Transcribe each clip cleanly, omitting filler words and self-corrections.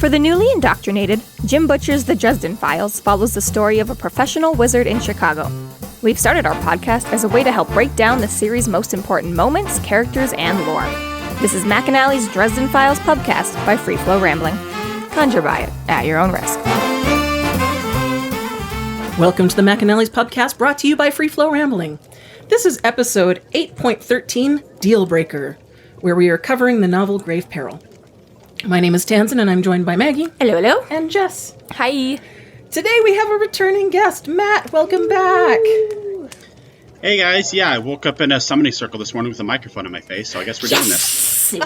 For the newly indoctrinated, Jim Butcher's The Dresden Files follows the story of a professional wizard in Chicago. We've started our podcast as a way to help break down the series' most important moments, characters, and lore. This is McAnally's Dresden Files Pubcast by Free Flow Rambling. Conjure by it at your own risk. Welcome to the McAnally's Pubcast, brought to you by Free Flow Rambling. This is episode 8.13, Deal Breaker, where we are covering the novel Grave Peril. My name is Tanzan, and I'm joined by Maggie. Hello, hello. And Jess. Hi. Today we have a returning guest, Matt. Welcome back. Hey guys, yeah, I woke up in a summoning circle this morning with a microphone in my face, so I guess we're doing this. It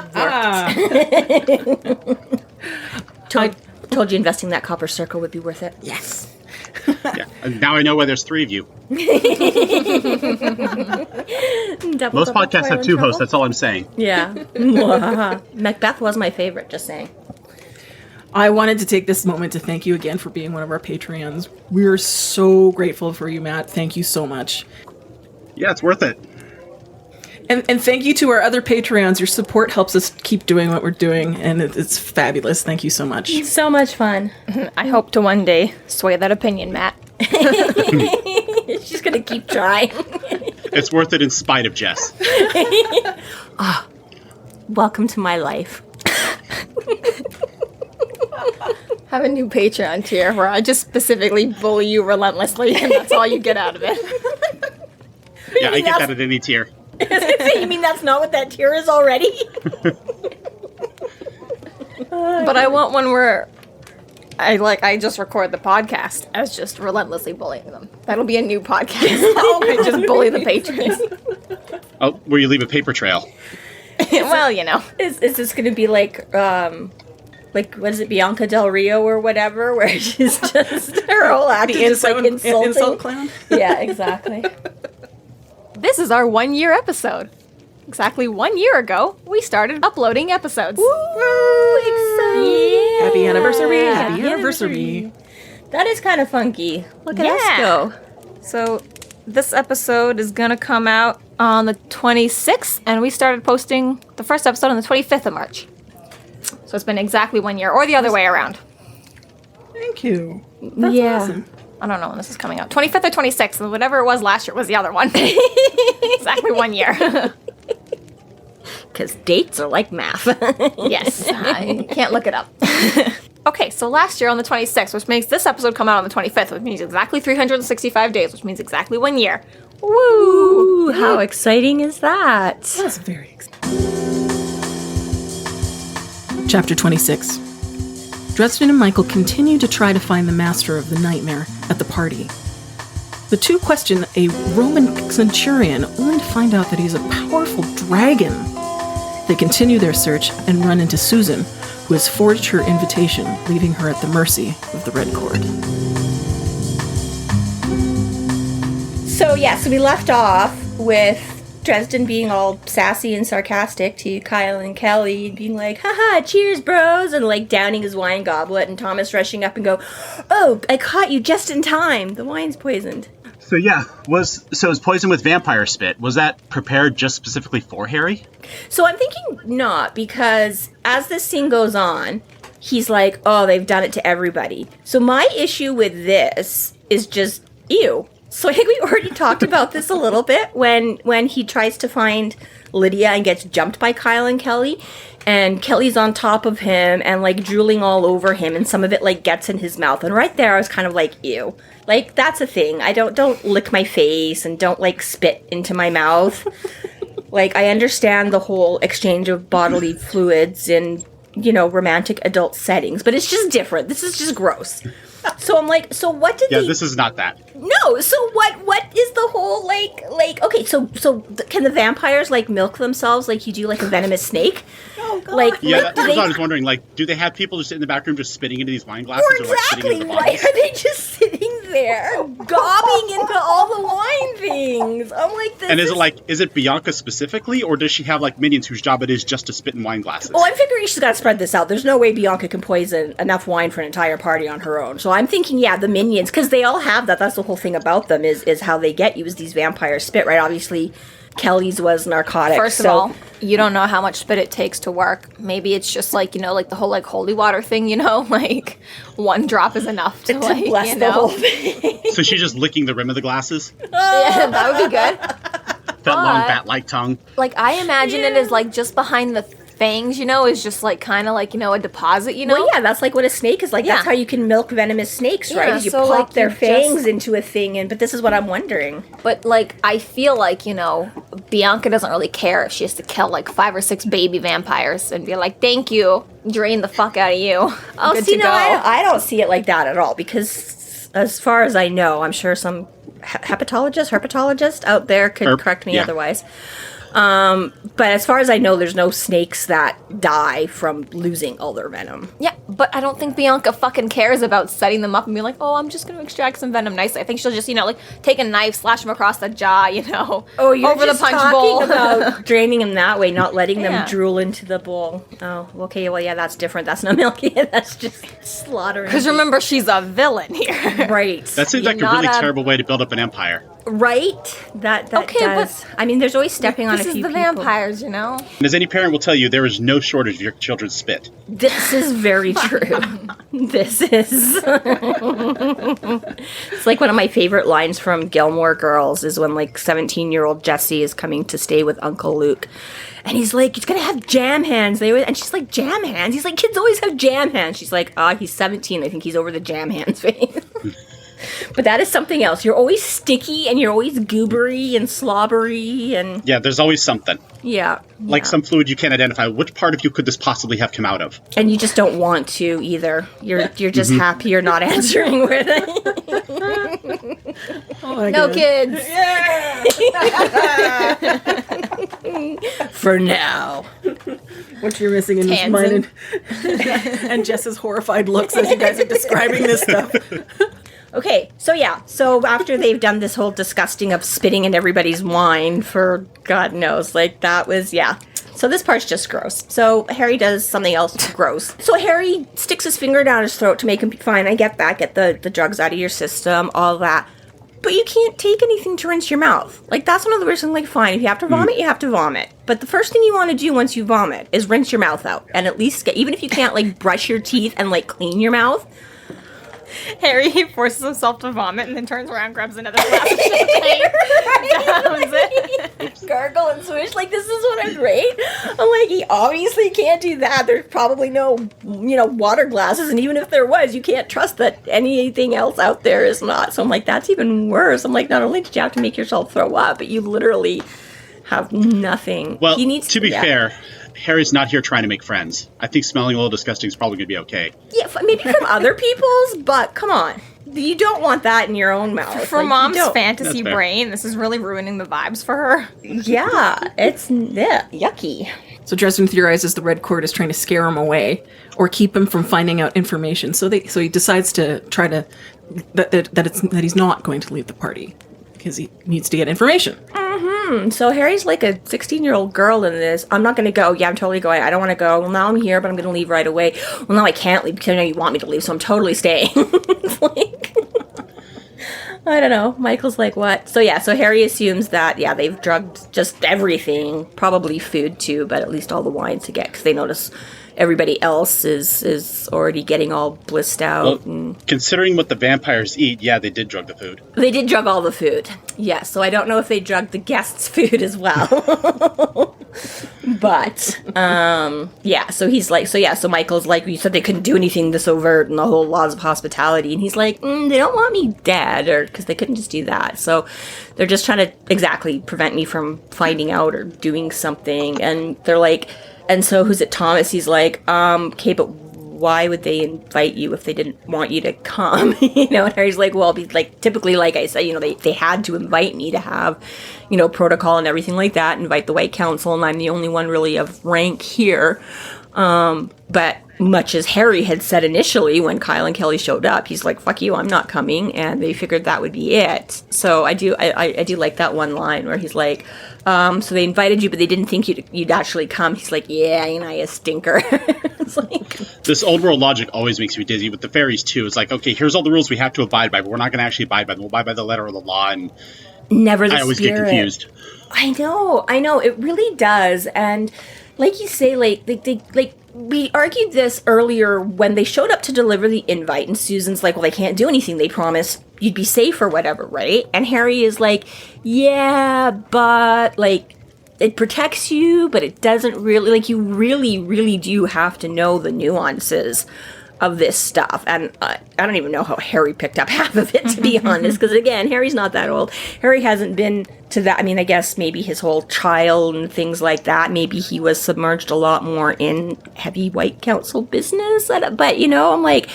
worked. Told you investing that copper circle would be worth it. Yes. Yeah, and now I know why there's three of you. Most podcasts have two hosts, that's all I'm saying. Yeah. Macbeth was my favorite, just saying. I wanted to take this moment to thank you again for being one of our Patreons. We're so grateful for you, Matt. Thank you so much. Yeah, it's worth it. And thank you to our other Patreons. Your support helps us keep doing what we're doing, and it's fabulous. Thank you so much. It's so much fun. I hope to one day sway that opinion, Matt. She's going to keep trying. It's worth it in spite of Jess. Welcome to my life. Have a new Patreon tier where I just specifically bully you relentlessly, and that's all you get out of it. Yeah, I get that at any tier. You mean that's not what that tier is already? But I want one where I just record the podcast as just relentlessly bullying them. That'll be a new podcast. I just bully the patrons. Oh, where you leave a paper trail. Well, you know. Is this going to be like what is it, Bianca Del Rio or whatever, where she's just her whole act is just like insulting. Insult clown? Yeah, exactly. This is our 1-year episode. Exactly 1 year ago, we started uploading episodes. Woo! Exciting! Yeah. Happy anniversary! Happy anniversary! That is kind of funky. Look at us go. So, this episode is going to come out on the 26th, and we started posting the first episode on the 25th of March. So it's been exactly 1 year, or the other way around. Thank you. That's awesome. I don't know when this is coming out. 25th or 26th, and whatever it was last year was the other one. Exactly 1 year. Because dates are like math. Yes, I can't look it up. Okay, so last year on the 26th, which makes this episode come out on the 25th, which means exactly 365 days, which means exactly 1 year. Woo! How exciting is that? That's very exciting. Chapter 26. Dresden and Michael continue to try to find the master of the nightmare at the party. The two question a Roman Centurion, only to find out that he's a powerful dragon. They continue their search and run into Susan, who has forged her invitation, leaving her at the mercy of the Red Cord. So we left off with Dresden being all sassy and sarcastic to Kyle and Kelly, being like, haha, cheers, bros, and like downing his wine goblet, and Thomas rushing up and go, oh, I caught you just in time. The wine's poisoned. So yeah, it's poison with vampire spit. Was that prepared just specifically for Harry? So I'm thinking not, because as this scene goes on, he's like, oh, they've done it to everybody. So my issue with this is just, ew. So I think we already talked about this a little bit when he tries to find Lydia and gets jumped by Kyle and Kelly, and Kelly's on top of him and like drooling all over him, and some of it like gets in his mouth, and right there I was kind of like, ew. Like, that's a thing. I don't lick my face and don't like spit into my mouth. Like, I understand the whole exchange of bodily fluids in, romantic adult settings, but it's just different. This is just gross. So I'm like, so what did this is not that. No, so what is the whole, okay, so can the vampires, milk themselves like you do, a venomous snake? Oh, God. That's what I was wondering, do they have people just sit in the back room just spitting into these wine glasses? Or exactly, why are they just sitting there, gobbing into all the wine things? I'm like, this And is it Bianca specifically, or does she have, minions whose job it is just to spit in wine glasses? Oh, I'm figuring she's got to spread this out. There's no way Bianca can poison enough wine for an entire party on her own. So I'm thinking, the minions, because they all have that. That's the whole thing about them is how they get you is these vampire spit, right? Obviously, Kelly's was narcotic. First of all, you don't know how much spit it takes to work. Maybe it's just like, like the whole like holy water thing, like one drop is enough to like, bless the whole thing. So she's just licking the rim of the glasses? Yeah, that would be good. That long bat-like tongue. Like, I imagine it is like just behind the fangs, is just like kind of like, a deposit, Well, yeah, that's like what a snake is like. Yeah. That's how you can milk venomous snakes, right? Yeah, You so, pop like, their you fangs just- into a thing, but this is what I'm wondering. But like, I feel like, Bianca doesn't really care if she has to kill like 5 or 6 baby vampires and be like, thank you, drain the fuck out of you. Oh, Good see, to no, go. I don't see it like that at all, because as far as I know, I'm sure some herpetologist out there could correct me otherwise. But as far as I know, there's no snakes that die from losing all their venom. Yeah, but I don't think Bianca fucking cares about setting them up and being like, oh, I'm just going to extract some venom nicely. I think she'll just, like, take a knife, slash them across the jaw, Oh, you're over just the punch talking bowl. about draining them that way, not letting them Yeah. drool into the bowl. Oh, okay, well, yeah, that's different. That's not milking it. That's just slaughtering. Because remember, she's a villain here. Right. That seems like a Not really a- terrible way to build up an empire. Right? That Okay, does. I mean, there's always stepping on a This few is the people. vampires, And as any parent will tell you, there is no shortage of your children's spit. This is very true. This is. It's like one of my favorite lines from Gilmore Girls is when like 17-year-old Jesse is coming to stay with Uncle Luke. And he's like, he's going to have jam hands. And she's like, jam hands? He's like, kids always have jam hands. She's like, he's 17. I think he's over the jam hands phase. But that is something else. You're always sticky and you're always goobery and slobbery and Yeah, there's always something. yeah. Like some fluid you can't identify. Which part of you could this possibly have come out of? And you just don't want to either. You're just happy you're not answering with it. No kids. For now. What you're missing in this Tanzan. mind and Jess's horrified looks as you guys are describing this stuff. Okay, so after they've done this whole disgusting of spitting in everybody's wine for God knows, like that was, So this part's just gross. So Harry does something else gross. So Harry sticks his finger down his throat to make him fine. I get that, get the drugs out of your system, all that. But you can't take anything to rinse your mouth. Like, that's one of the worst things. Like, fine, if you have to vomit, you have to vomit. But the first thing you want to do once you vomit is rinse your mouth out. And at least even if you can't, like, brush your teeth and, like, clean your mouth. Harry forces himself to vomit and then turns around, grabs another glass of champagne, downs it. Gargle and swish, like, this is what I'm great. I'm like, he obviously can't do that. There's probably no, water glasses. And even if there was, you can't trust that anything else out there is not. So I'm like, that's even worse. I'm like, not only did you have to make yourself throw up, but you literally have nothing. Well, he needs to be fair, Harry's not here trying to make friends. I think smelling a little disgusting is probably going to be okay. Yeah, maybe from other people's, but come on. You don't want that in your own mouth. For Like, you Mom's don't. fantasy That's fair. brain, this is really ruining the vibes for her. Yeah, it's yucky. So Dresden theorizes the Red Court is trying to scare him away or keep him from finding out information. So he decides to try to that he's not going to leave the party because he needs to get information. So Harry's like a 16-year-old girl in this. I'm not going to go. Yeah, I'm totally going. I don't want to go. Well, now I'm here, but I'm going to leave right away. Well, now I can't leave because I know you want me to leave, so I'm totally staying. It's like, I don't know. Michael's like, what? So Harry assumes that, they've drugged just everything, probably food too, but at least all the wine to get, because they notice everybody else is already getting all blissed out. Well, considering what the vampires eat, they did drug the food. They did drug all the food. Yes, so I don't know if they drugged the guests' food as well. But, so he's like, so Michael's like, you said they couldn't do anything this overt and the whole laws of hospitality. And he's like, they don't want me dead, or because they couldn't just do that. So they're just trying to exactly prevent me from finding out or doing something. And they're like, and so who's it, Thomas? He's like, okay, but why would they invite you if they didn't want you to come? And Harry's like, well, typically, like I said, they had to invite me to have, protocol and everything like that, invite the White Council, and I'm the only one really of rank here. But much as Harry had said initially when Kyle and Kelly showed up, he's like, fuck you, I'm not coming, and they figured that would be it. So I do like that one line where he's like, so they invited you, but they didn't think you'd actually come. He's like, yeah, you stinker. It's like, This old world logic always makes me dizzy with the fairies too. It's like, okay, here's all the rules we have to abide by, but we're not going to actually abide by them. We'll abide by the letter of the law, and never the I always spirit. get confused. I know, it really does. And like you say, we argued this earlier when they showed up to deliver the invite, and Susan's like, well, they can't do anything. They promised you'd be safe or whatever, right? And Harry is like, yeah, but, like, it protects you, but it doesn't really, like, you really, really do have to know the nuances of this stuff. And I don't even know how Harry picked up half of it, to be honest, because again, Harry's not that old. Harry hasn't been to that. I mean, I guess maybe his whole child and things like that, maybe he was submerged a lot more in heavy White Council business. But, you know, I'm like,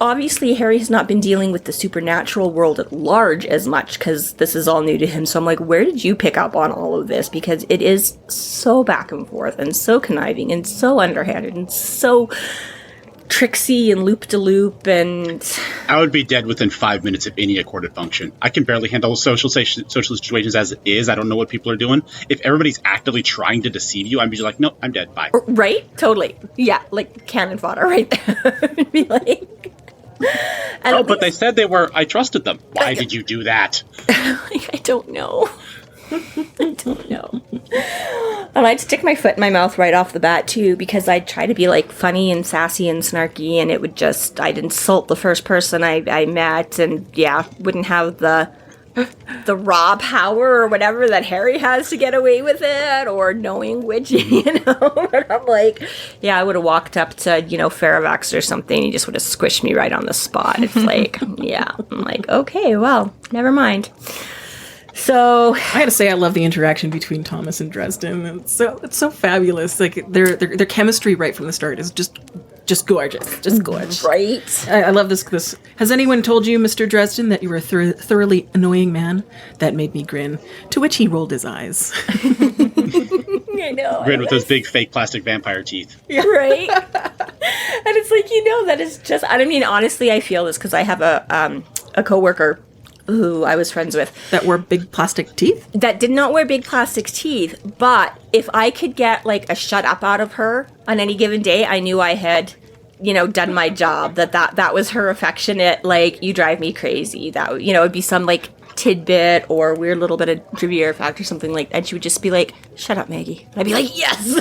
obviously Harry has not been dealing with the supernatural world at large as much, because this is all new to him. So I'm like, where did you pick up on all of this? Because it is so back and forth and so conniving and so underhanded and so tricksy and loop-de-loop, and I would be dead within 5 minutes of any accorded function. I can barely handle social situations as it is. I don't know what people are doing. If everybody's actively trying to deceive you, I'm just like, no, I'm dead. Bye. Right? Totally. Yeah, like cannon fodder right there. It'd be like... Oh, but they said they were... I trusted them. Why did you do that? I don't know. I don't know. And I'd stick my foot in my mouth right off the bat, too, because I'd try to be, like, funny and sassy and snarky, and it would just... I'd insult the first person I met, and, yeah, wouldn't have the raw power or whatever that Harry has to get away with it, or knowing which, you know? But I'm like, yeah, I would have walked up to, you know, Faravax or something, he just would have squished me right on the spot. It's like, yeah. I'm like, okay, well, never mind. So I gotta say, I love the interaction between Thomas and Dresden. It's so fabulous. Like their chemistry right from the start is just gorgeous, just gorgeous. Right? I love this. Has anyone told you, Mr. Dresden, that you were a thoroughly annoying man? That made me grin. To which he rolled his eyes. I know. Grin with those big fake plastic vampire teeth. Yeah. Right? And it's like, you know, that is just. I mean, honestly, I feel this because I have a coworker who I was friends with. That wore big plastic teeth? That did not wear big plastic teeth, but if I could get, like, a shut up out of her on any given day, I knew I had, you know, done my job. That was her affectionate, like, you drive me crazy. That, you know, it'd be some, like, tidbit or weird little bit of trivia fact or something like that. And she would just be like, shut up, Maggie. And I'd be like, yes!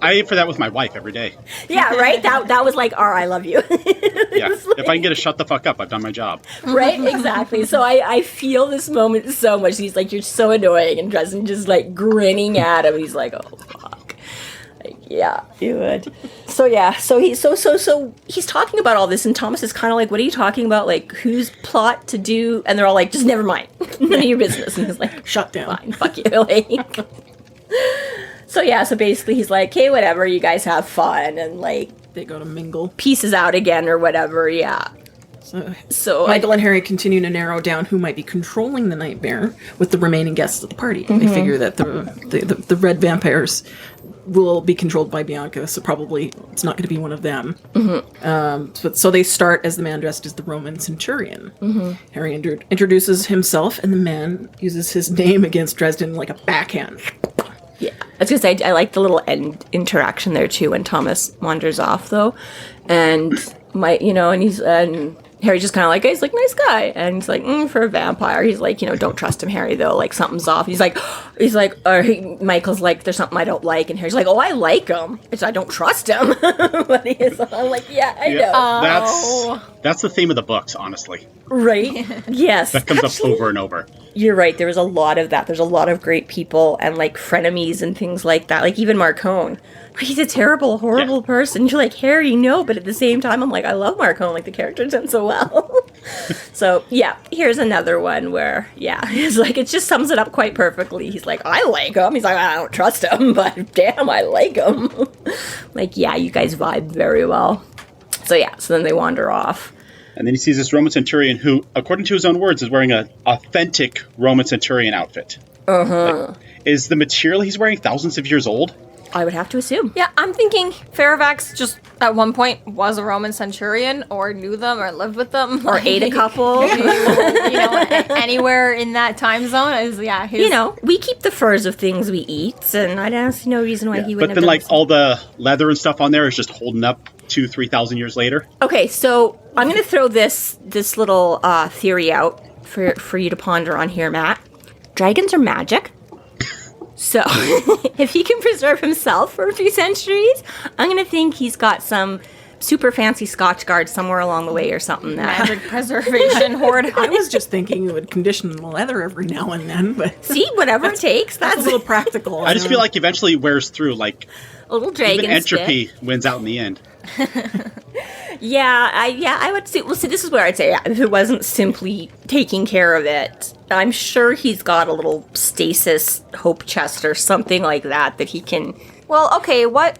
I aim for that with my wife every day. Yeah, right? That was like, I love you. Yeah, like, if I can get a shut the fuck up, I've done my job. Right? Exactly. So I feel this moment so much. He's like, you're so annoying. And Dresden just like grinning at him. He's like, oh, fuck. Like, yeah, you would. So yeah, so he's talking about all this, and Thomas is kind of like, what are you talking about? Like, whose plot to do? And they're all like, just never mind. None of your business. And he's like, shut down. Fine, fuck you. Like, so yeah, so basically he's like, hey, whatever, you guys have fun, and like they go to mingle. Pieces out again or whatever, yeah. So Michael and Harry continue to narrow down who might be controlling the nightmare with the remaining guests of the party. Mm-hmm. They figure that the red vampires will be controlled by Bianca, so probably it's not going to be one of them. Mm-hmm. So they start as the man dressed as the Roman Centurion. Mm-hmm. Harry introduces himself, and the man uses his name against Dresden like a backhand. Yeah, I was gonna say I like the little end interaction there too when Thomas wanders off though, and and Harry's just kind of like, he's like, nice guy, and he's like, for a vampire, he's like, don't trust him, Harry, though, like something's off. He's like, Michael's like, there's something I don't like, and Harry's like, oh, I like him, it's I don't trust him. But I'm like, yeah, I know. That's the theme of the books, honestly. Right? Yes. That comes up over and over. You're right. There was a lot of that. There's a lot of great people and like frenemies and things like that. Like even Marcone. He's a terrible, horrible person. You're like, Harry, no. But at the same time, I'm like, I love Marcone. Like the character's done so well. So yeah, here's another one where, it's like, it just sums it up quite perfectly. He's like, I like him. He's like, I don't trust him, but damn, I like him. Like, yeah, you guys vibe very well. So yeah, so then they wander off. And then he sees this Roman Centurion who, according to his own words, is wearing an authentic Roman Centurion outfit. Uh-huh. Like, is the material he's wearing thousands of years old? I would have to assume. Yeah, I'm thinking Faravax just at one point was a Roman Centurion or knew them or lived with them. Or ate a couple. Anywhere in that time zone is, we keep the furs of things we eat, and I don't see no reason why he wouldn't have done. But then, like, something. all the leather and stuff on there is just holding up 2,000-3,000 years later. Okay, so I'm going to throw this little theory out for you to ponder on here, Matt. Dragons are magic. So, if he can preserve himself for a few centuries, I'm going to think he's got some super fancy Scotch guard somewhere along the way or something. Magic preservation hoard. I was just thinking you would condition the leather every now and then, but See, whatever it takes. that's a That's little practical. I just feel like eventually it wears through. Like a little dragon even entropy wins out in the end. Yeah, I would say. Well, see, this is where I'd say if it wasn't simply taking care of it, I'm sure he's got a little stasis hope chest or something like that he can. Well, okay, what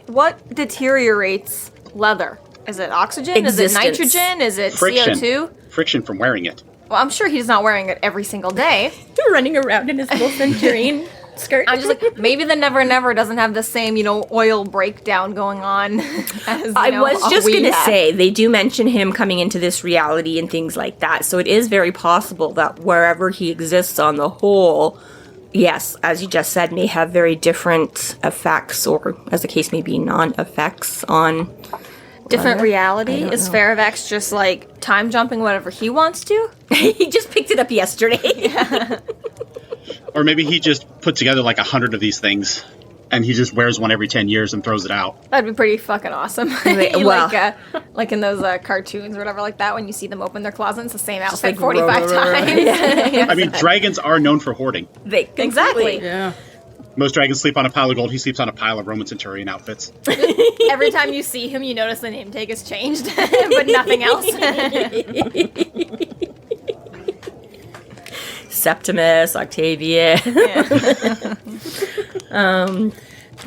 deteriorates leather? Is it oxygen? Existence. Is it nitrogen? Is it Friction. CO2? Friction from wearing it. Well, I'm sure he's not wearing it every single day. Running around in his little centurion skirt. I'm just like, maybe the Never Never doesn't have the same, oil breakdown going on as, I was just we going to have. say, they do mention him coming into this reality and things like that. So it is very possible that wherever he exists on the whole, yes, as you just said, may have very different effects, or as the case may be, non-effects on... Different reality? I don't Is know. Faravax just like time jumping whatever he wants to? He just picked it up yesterday. Or maybe he just put together like 100 of these things, and he just wears one every 10 years and throws it out. That'd be pretty fucking awesome. Well- like in those cartoons or whatever like that, when you see them open their closet, it's the same outfit like 45 times. I mean, dragons are known for hoarding. Exactly. Yeah. Most dragons sleep on a pile of gold. He sleeps on a pile of Roman Centurion outfits. Every time you see him, you notice the name tag has changed, but nothing else. Septimus, Octavian.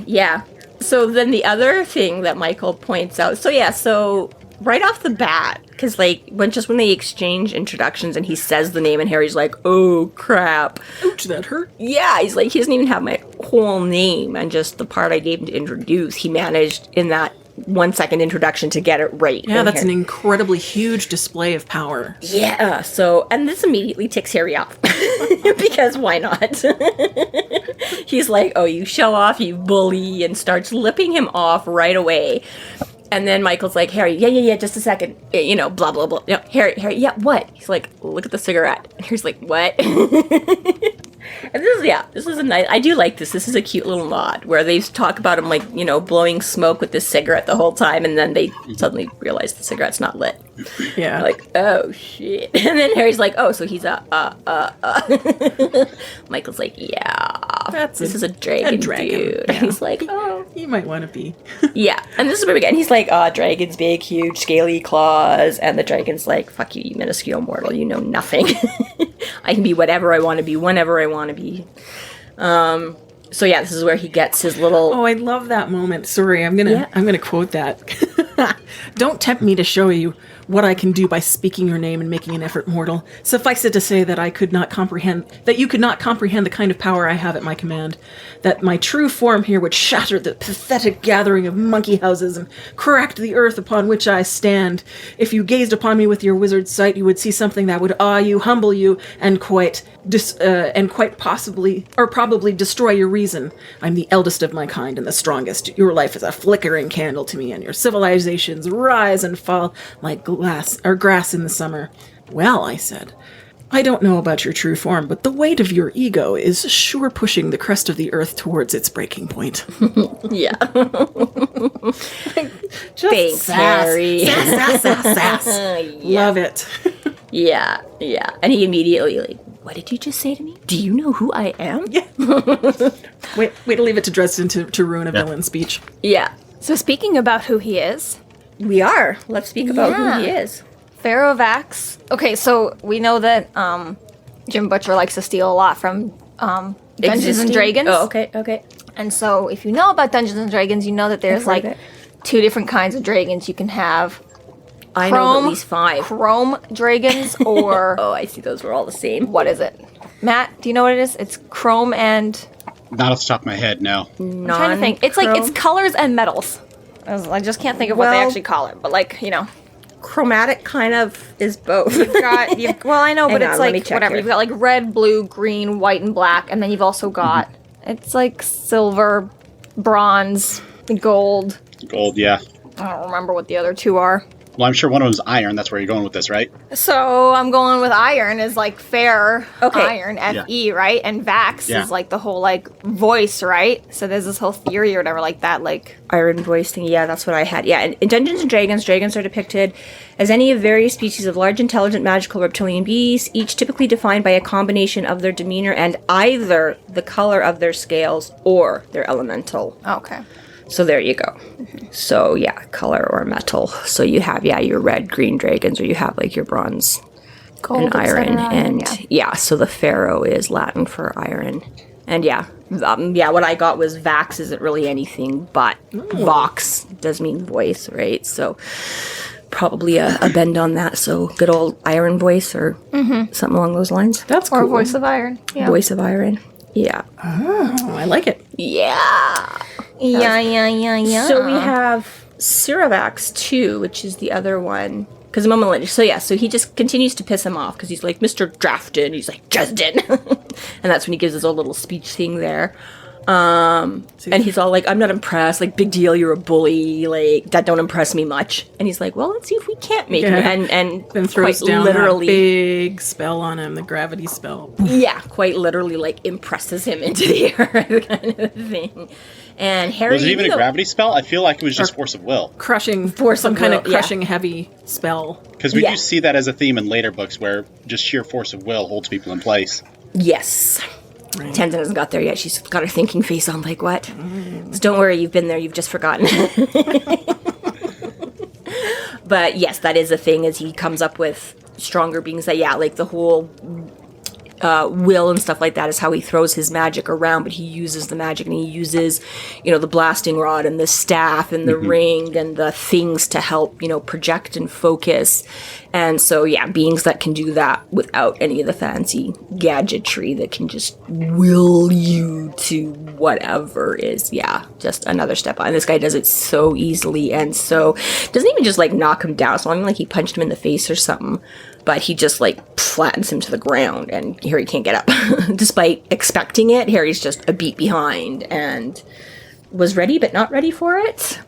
Yeah. So then the other thing that Michael points out. So right off the bat, because when they exchange introductions and he says the name and Harry's like, oh crap. Ouch, that hurt. Yeah, he's like, he doesn't even have my whole name and just the part I gave him to introduce. He managed in that 1 second introduction to get it right. Yeah, And that's an Harry- incredibly huge display of power. Yeah, so, and this immediately ticks Harry off. Because why not? He's like, oh, you show off, you bully, and starts lipping him off right away. And then Michael's like, Harry, yeah, just a second. Blah, blah, blah. No, Harry, yeah, what? He's like, look at the cigarette. And Harry's like, what? And this is a nice, I do like this. This is a cute little nod where they talk about him blowing smoke with this cigarette the whole time. And then they suddenly realize the cigarette's not lit. Yeah. Like, oh, shit. And then Harry's like, oh, so he's Michael's like, yeah. This is a dragon, dude. Yeah. And he's like, oh. You might want to be. Yeah. And this is where we get, and he's like, dragon's big, huge, scaly claws. And the dragon's like, fuck you, you minuscule mortal. You know nothing. I can be whatever I want to be, whenever I want to be. So yeah, this is where he gets his little... Oh, I love that moment. Sorry, I'm gonna quote that. Don't tempt me to show you what I can do by speaking your name and making an effort mortal. Suffice it to say that you could not comprehend the kind of power I have at my command. That my true form here would shatter the pathetic gathering of monkey houses and crack the earth upon which I stand. If you gazed upon me with your wizard's sight, you would see something that would awe you, humble you, and quite probably destroy your reason. I'm the eldest of my kind and the strongest. Your life is a flickering candle to me, and your civilizations rise and fall like grass in the summer. Well, I said, I don't know about your true form, but the weight of your ego is sure pushing the crust of the earth towards its breaking point. Yeah. Just Thanks, sass. Harry. Sass. Yeah. Love it. Yeah. And he immediately what did you just say to me? Do you know who I am? Yeah. Wait to leave it to Dresden to ruin a villain speech. Yeah. So speaking about who he is, We are. Let's speak about who he is. Faravax. Okay, so we know that Jim Butcher likes to steal a lot from Dungeons and Existing? Dragons. Oh, okay. And so if you know about Dungeons and Dragons, you know that there's I've heard like of it. 2 different kinds of dragons you can have. I know at least 5. Chrome dragons or Oh, I see. Those were all the same. what is it? Matt, do you know what it is? It's chrome and Not off the top of my head, no. I'm trying to think. It's like it's colors and metals. I just can't think of what they Well- actually call it, but like, Chromatic kind of is both. well, I know, but Hang it's on, let me like check whatever. here. You've got like red, blue, green, white, and black, and then you've also got it's like silver, bronze, gold. Gold, yeah. I don't remember what the other 2 are. Well, I'm sure one of them's iron. That's where you're going with this, right? So I'm going with iron is like fair iron, Fe, right? And Vax is like the whole like voice, right? So there's this whole theory or whatever like that, like Iron voice thing. Yeah, that's what I had. Yeah, and in Dungeons and Dragons, dragons are depicted as any of various species of large, intelligent, magical reptilian beasts, each typically defined by a combination of their demeanor and either the color of their scales or their elemental. okay. So there you go. So yeah, color or metal. So you have your red, green dragons, or you have like your bronze Gold, and iron, etc., and so the pharaoh is Latin for iron, and what I got was Vax isn't really anything but Vox does mean voice, right? So probably a bend on that. So good old iron voice or something along those lines. That's Or cool. voice of iron. Yeah. Voice of iron. Yeah. Oh, I like it. Yeah. Yeah. So we have Ciravax too, which is the other one. Because a moment later, so he just continues to piss him off because he's like, Mr. Drafton, he's like, Dresden. And that's when he gives his old little speech thing there. And he's all like, I'm not impressed, like, big deal, you're a bully, like, that don't impress me much. And he's like, well, let's see if we can't make him. And then throws quite down literally, that big spell on him, the gravity spell. yeah, quite literally, like, impresses him into the earth kind of thing. And Harry... Was it even a gravity spell? I feel like it was just force of will. Crushing, Force some of kind will, of crushing heavy spell. Because we do see that as a theme in later books where just sheer force of will holds people in place. Yes. Right. Tenzin hasn't got there yet. She's got her thinking face on, like, what? So don't worry, you've been there, you've just forgotten. But yes, that is a thing, as he comes up with stronger beings that, like the whole will and stuff like that is how he throws his magic around, but he uses the magic and he uses, the blasting rod and the staff and the ring and the things to help, project and focus. And so, beings that can do that without any of the fancy gadgetry that can just will you to whatever is, just another step on. This guy does it so easily, and so doesn't even just like knock him down. It's not even like he punched him in the face or something, but he just like flattens him to the ground, and Harry can't get up. Despite expecting it, Harry's just a beat behind and was ready but not ready for it.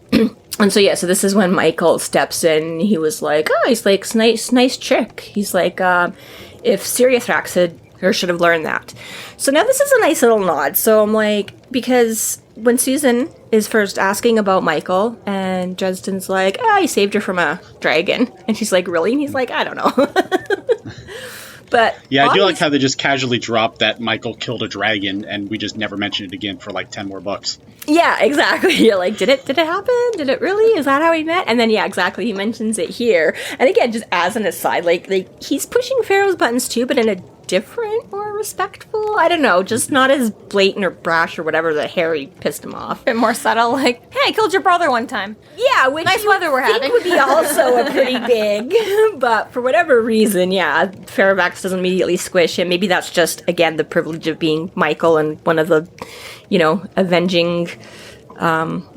And so so this is when Michael steps in. He was like, he's like, nice trick. He's like, if Siriathrax should have learned that. So now this is a nice little nod. So I'm like, because when Susan is first asking about Michael, and Dresden's like, he saved her from a dragon, and she's like, really? And he's like, I don't know. But I do like how they just casually dropped that Michael killed a dragon, and we just never mentioned it again for like 10 more books. Yeah, exactly. You're like, did it happen? Did it really? Is that how we met? And then exactly. He mentions it here. And again, just as an aside, like he's pushing Pharaoh's buttons too, but in a different, more respectful, I don't know, just not as blatant or brash or whatever that Harry pissed him off. A bit more subtle, like, hey, I killed your brother one time. Yeah, which nice weather we're having. would be also a pretty big, but for whatever reason, Fairfax doesn't immediately squish him. Maybe that's just, again, the privilege of being Michael and one of the, avenging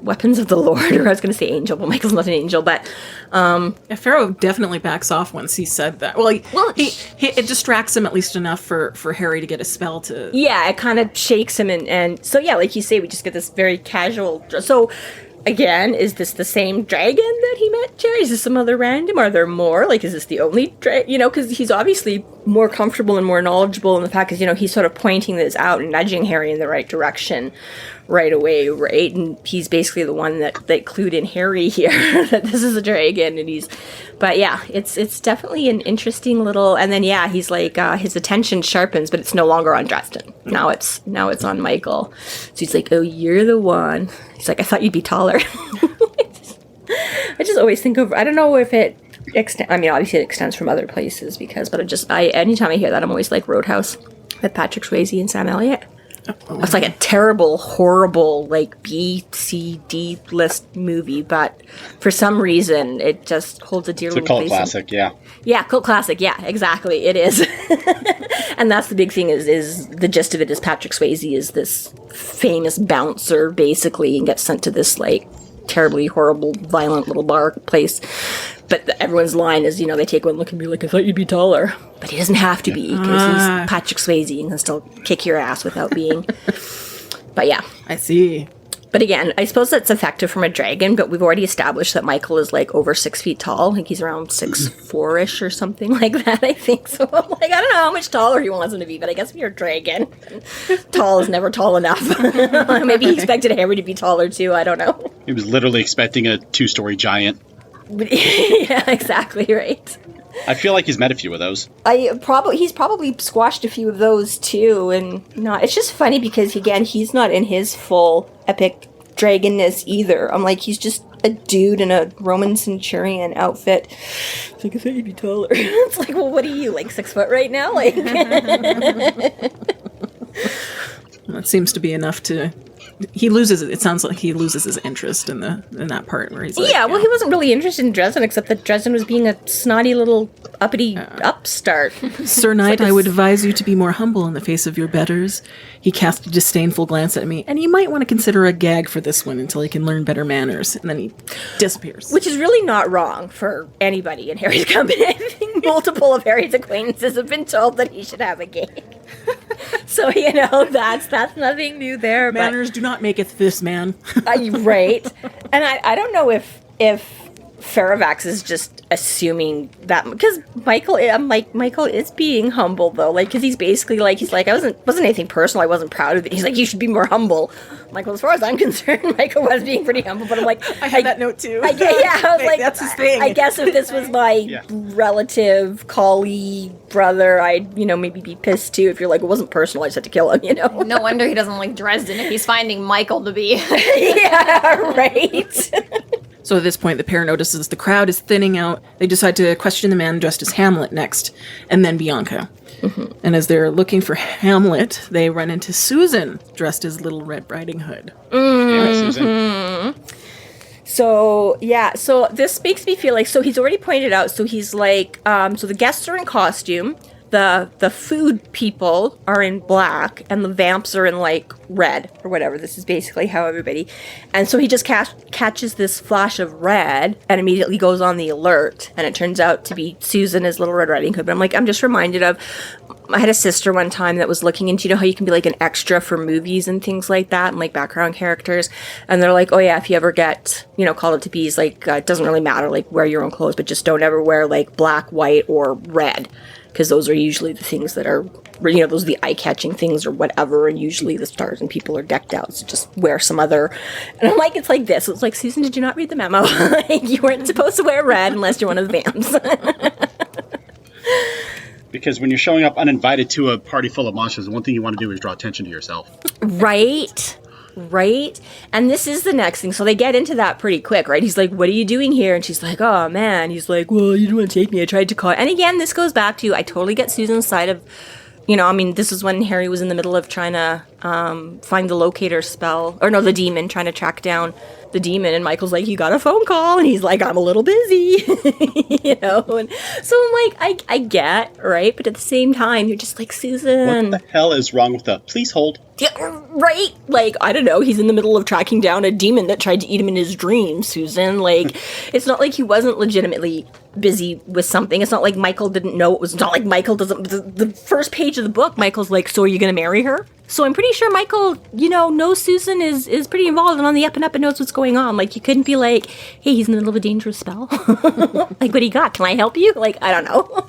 weapons of the Lord, or I was going to say angel, but Michael's not an angel, but... Pharaoh definitely backs off once he said that. Well, it distracts him at least enough for Harry to get a spell to... Yeah, it kind of shakes him, and so, like you say, we just get this very casual... So, again, is this the same dragon that he met, Jerry? Is this some other random? Are there more? Like, is this the only dragon? Because he's obviously more comfortable and more knowledgeable in the fact is, he's sort of pointing this out and nudging Harry in the right direction right away, right? And he's basically the one that clued in Harry here that this is a dragon, and but it's definitely an interesting little, and then he's like, his attention sharpens, but it's no longer on Dresden. Now it's on Michael. So he's like, oh, you're the one. He's like, I thought you'd be taller. I just always think of, I don't know if it obviously it extends from other places anytime I hear that, I'm always like Roadhouse with Patrick Swayze and Sam Elliott. It's like a terrible, horrible, like B, C, D list movie, but for some reason it just holds a dear little place. It's a cult classic, yeah. Yeah, cult classic, yeah, exactly, it is. And that's the big thing is the gist of it is Patrick Swayze is this famous bouncer, basically, and gets sent to this, like, terribly horrible, violent little bar place. But everyone's line is, they take one look and be like, I thought you'd be taller. But he doesn't have to be, because he's Patrick Swayze and can still kick your ass without being. But yeah. I see. But again, I suppose that's effective from a dragon, but we've already established that Michael is like over 6 feet tall. Like he's around 6'4"-ish or something like that, I think. So I'm like, I don't know how much taller he wants him to be, but I guess if you're a dragon, tall is never tall enough. Maybe he expected Harry to be taller too, I don't know. He was literally expecting a 2-story giant. Yeah, exactly, right. I feel like he's met a few of those. He's probably squashed a few of those too, and it's just funny because again, he's not in his full epic dragonness either. I'm like, he's just a dude in a Roman Centurion outfit. It's like, I thought you'd be taller. It's like, well, what are you, like 6 foot right now? Like, that seems to be enough to. It sounds like he loses his interest in that part where he's like, yeah, well, he wasn't really interested in Dresden, except that Dresden was being a snotty little uppity upstart. Sir Knight, I would advise you to be more humble in the face of your betters. He cast a disdainful glance at me, and you might want to consider a gag for this one until he can learn better manners. And then he disappears. Which is really not wrong for anybody in Harry's company. I think multiple of Harry's acquaintances have been told that he should have a gag. So, that's nothing new there. Manners do not maketh this man. Right. And I don't know if Faravax is just assuming that, because Michael is being humble though, like, because he's basically like, he's like, I wasn't anything personal, I wasn't proud of it. He's like, you should be more humble. I'm like, well, as far as I'm concerned, Michael was being pretty humble, but I'm like, I had that note too. I was like, that's his thing. I guess if this was my relative, colleague, brother, I'd maybe be pissed too. If you're like, it wasn't personal, I just had to kill him. No wonder he doesn't like Dresden if he's finding Michael to be. Yeah, right. So at this point, the pair notices the crowd is thinning out. They decide to question the man dressed as Hamlet next, and then Bianca. Mm-hmm. And as they're looking for Hamlet, they run into Susan, dressed as Little Red Riding Hood. Mm-hmm. Yeah, Susan. So this makes me feel like, so he's already pointed out, so he's like, so the guests are in costume, the food people are in black, and the vamps are in like red or whatever. This is basically how everybody, and so he just catches this flash of red and immediately goes on the alert, and it turns out to be Susan as Little Red Riding Hood. But I'm just reminded of, I had a sister one time that was looking into, how you can be like an extra for movies and things like that, and like background characters, and they're like, oh yeah, if you ever get called up to be, like, it doesn't really matter, like, wear your own clothes, but just don't ever wear like black, white, or red, because those are usually the things that are, those are the eye-catching things or whatever, and usually the stars and people are decked out, so just wear some other. And I'm like, it's like this. It's like, Susan, did you not read the memo? Like, you weren't supposed to wear red unless you're one of the vamps. Because when you're showing up uninvited to a party full of monsters, the one thing you want to do is draw attention to yourself. Right? And this is the next thing. So they get into that pretty quick, right? He's like, what are you doing here? And she's like, oh man. He's like, well, you didn't want to take me. I tried to call. And again, this goes back to, I totally get Susan's side of, this is when Harry was in the middle of trying to find the locator spell, or no, the demon, trying to track down the demon, and Michael's like, you got a phone call, and he's like, I'm a little busy. And so I'm like, I get, right? But at the same time, you're just like, Susan, what the hell is wrong with the please hold? Yeah, right? Like, I don't know, he's in the middle of tracking down a demon that tried to eat him in his dreams, Susan. Like, it's not like he wasn't legitimately busy with something. It's not like Michael didn't know it was, it's not like Michael doesn't, the first page of the book, Michael's like, so are you gonna marry her? So I'm pretty sure Michael, knows Susan is pretty involved and on the up and knows what's going on. Like, you couldn't be like, hey, he's in the middle of a dangerous spell. Like, what do you got? Can I help you? Like, I don't know.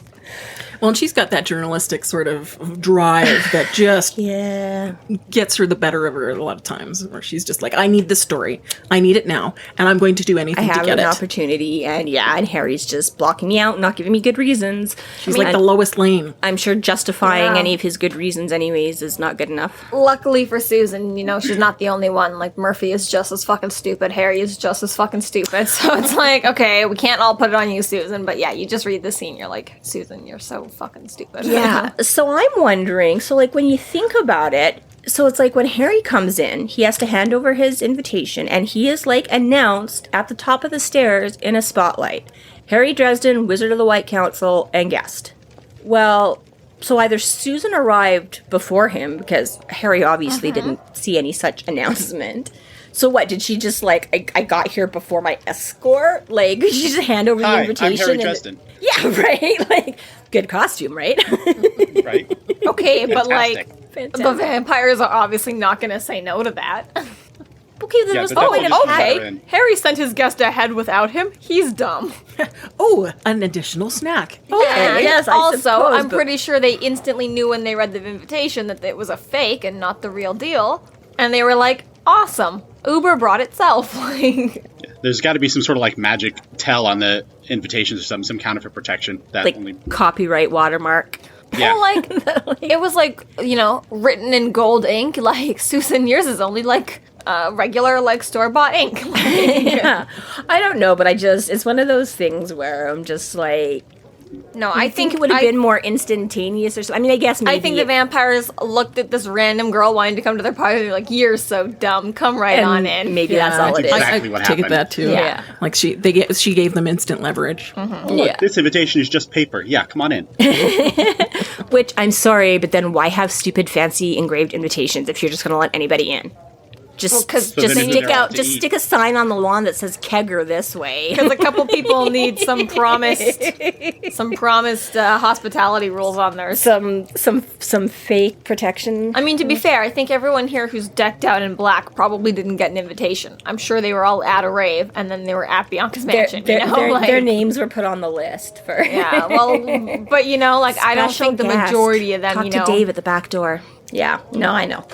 Well, and she's got that journalistic sort of drive that just gets her the better of her a lot of times, where she's just like, I need this story. I need it now, and I'm going to do anything to get it. I have an opportunity, and Harry's just blocking me out, not giving me good reasons. She's like the lowest lane. I'm sure justifying any of his good reasons anyways is not good enough. Luckily for Susan, she's not the only one. Like, Murphy is just as fucking stupid. Harry is just as fucking stupid. So it's like, okay, we can't all put it on you, Susan, but you just read the scene, you're like, Susan, you're so fucking stupid. Yeah. So I'm wondering, so like when you think about it, so it's like when Harry comes in, he has to hand over his invitation, and he is like announced at the top of the stairs in a spotlight. Harry Dresden, Wizard of the White Council, and guest. Well, so either Susan arrived before him, because Harry obviously didn't see any such announcement. So what, did she just like, I got here before my escort? Like, did she just hand over the invitation? I'm Harry Dresden. Yeah, right? Like, good costume, right? Right. Okay, but like, the vampires are obviously not going to say no to that. Okay, there Yeah, was the no devil way to just have had it. her in. Harry sent his guest ahead without him. He's dumb. Oh, an additional snack. Okay, yes, I also, suppose, I'm but- pretty sure they instantly knew when they read the invitation that it was a fake and not the real deal. And they were like, awesome. Uber brought itself. Like, There's got to be some sort of like magic tell on the invitations or some counterfeit protection that Like only. copyright watermark. Yeah. well, like, it was like, written in gold ink. Like, Susan, yours is only like regular, like, store-bought ink. Like, Yeah. I don't know, but it's one of those things where I'm just like, no, I think it would have been more instantaneous or something. I mean, I guess maybe. I think the vampires looked at this random girl wanting to come to their party. They're like, "You're so dumb. Come right and on in." Maybe that's all it That's is. exactly what take it happened. that too. Yeah. Like she gave them instant leverage. Look, Yeah. this invitation is just paper. Yeah, come on in. Which, I'm sorry, but then why have stupid fancy engraved invitations if you're just going to let anybody in? Just, 'cause So just then stick they're out, out to just eat. stick a sign on the lawn that says kegger this way. Because a couple people need some promised hospitality rules on theirs. some fake protection. I mean, to be fair, I think everyone here who's decked out in black probably didn't get an invitation. I'm sure they were all at a rave, and then they were at Bianca's mansion. Their names were put on the list for. Yeah, well, but like, I don't Special think the guest. majority of them, Talk to Dave at the back door. Yeah, no, I know.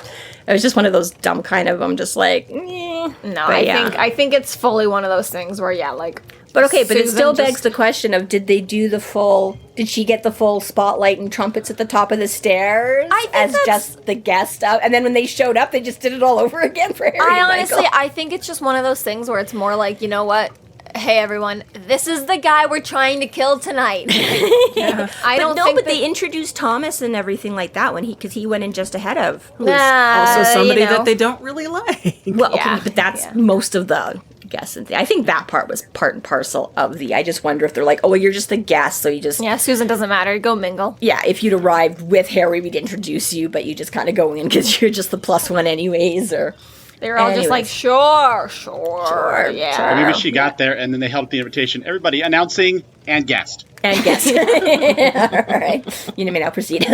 It was just one of those dumb kind of. I'm just like, No, But I think it's fully one of those things where, yeah, like. But okay, but it Susan still just- begs the question of did they do the full? Did she get the full spotlight and trumpets at the top of the stairs I think as that's- just the guest of? And then when they showed up, they just did it all over again for Harry. I and honestly, Michael. I think it's just one of those things where it's more like, you know what? Hey everyone, this is the guy we're trying to kill tonight. I don't no, think but that- they introduced Thomas and everything like that because he went in just ahead of. Also you somebody know. that they don't really like. Well, Yeah, okay, but that's yeah. most of the guests and thing. I think that part was part and parcel of the. I just wonder if they're like, oh, well, you're just the guest, so you just. Yeah, Susan doesn't matter. Go mingle. Yeah, if you'd arrived with Harry, we'd introduce you, but you just kind of go in because you're just the plus one anyways, or. They were all just like, Anyways. sure, yeah. Or maybe she got there and then they held up the invitation. Everybody announcing and guest. And guest. All right. You may now proceed.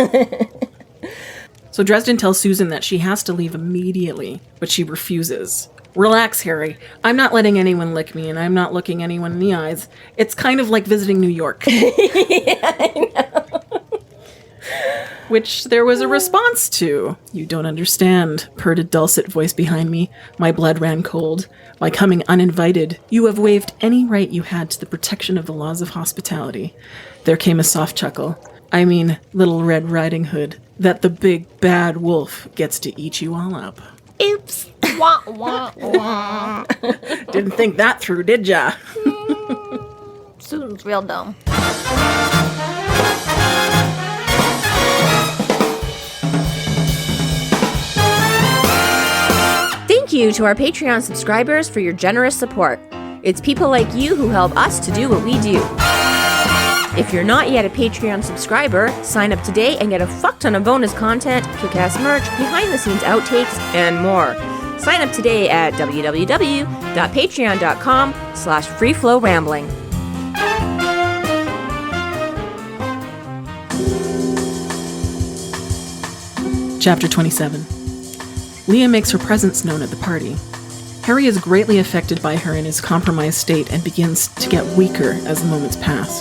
So Dresden tells Susan that she has to leave immediately, but she refuses. Relax, Harry. I'm not letting anyone lick me, and I'm not looking anyone in the eyes. It's kind of like visiting New York. Which there was a response to. You don't understand, purred a dulcet voice behind me. My blood ran cold. By coming uninvited, you have waived any right you had to the protection of the laws of hospitality. There came a soft chuckle. I mean, Little Red Riding Hood, that the big bad wolf gets to eat you all up. Oops. Wah, wah, wah. Didn't think that through, did ya? Susan's real dumb. Thank you to our Patreon subscribers for your generous support. It's people like you who help us to do what we do. If you're not yet a Patreon subscriber, sign up today and get a fuck ton of bonus content, kick-ass merch, behind-the-scenes outtakes, and more. Sign up today at www.patreon.com/freeflowrambling. Chapter 27. Leah makes her presence known at the party. Harry is greatly affected by her in his compromised state and begins to get weaker as the moments pass.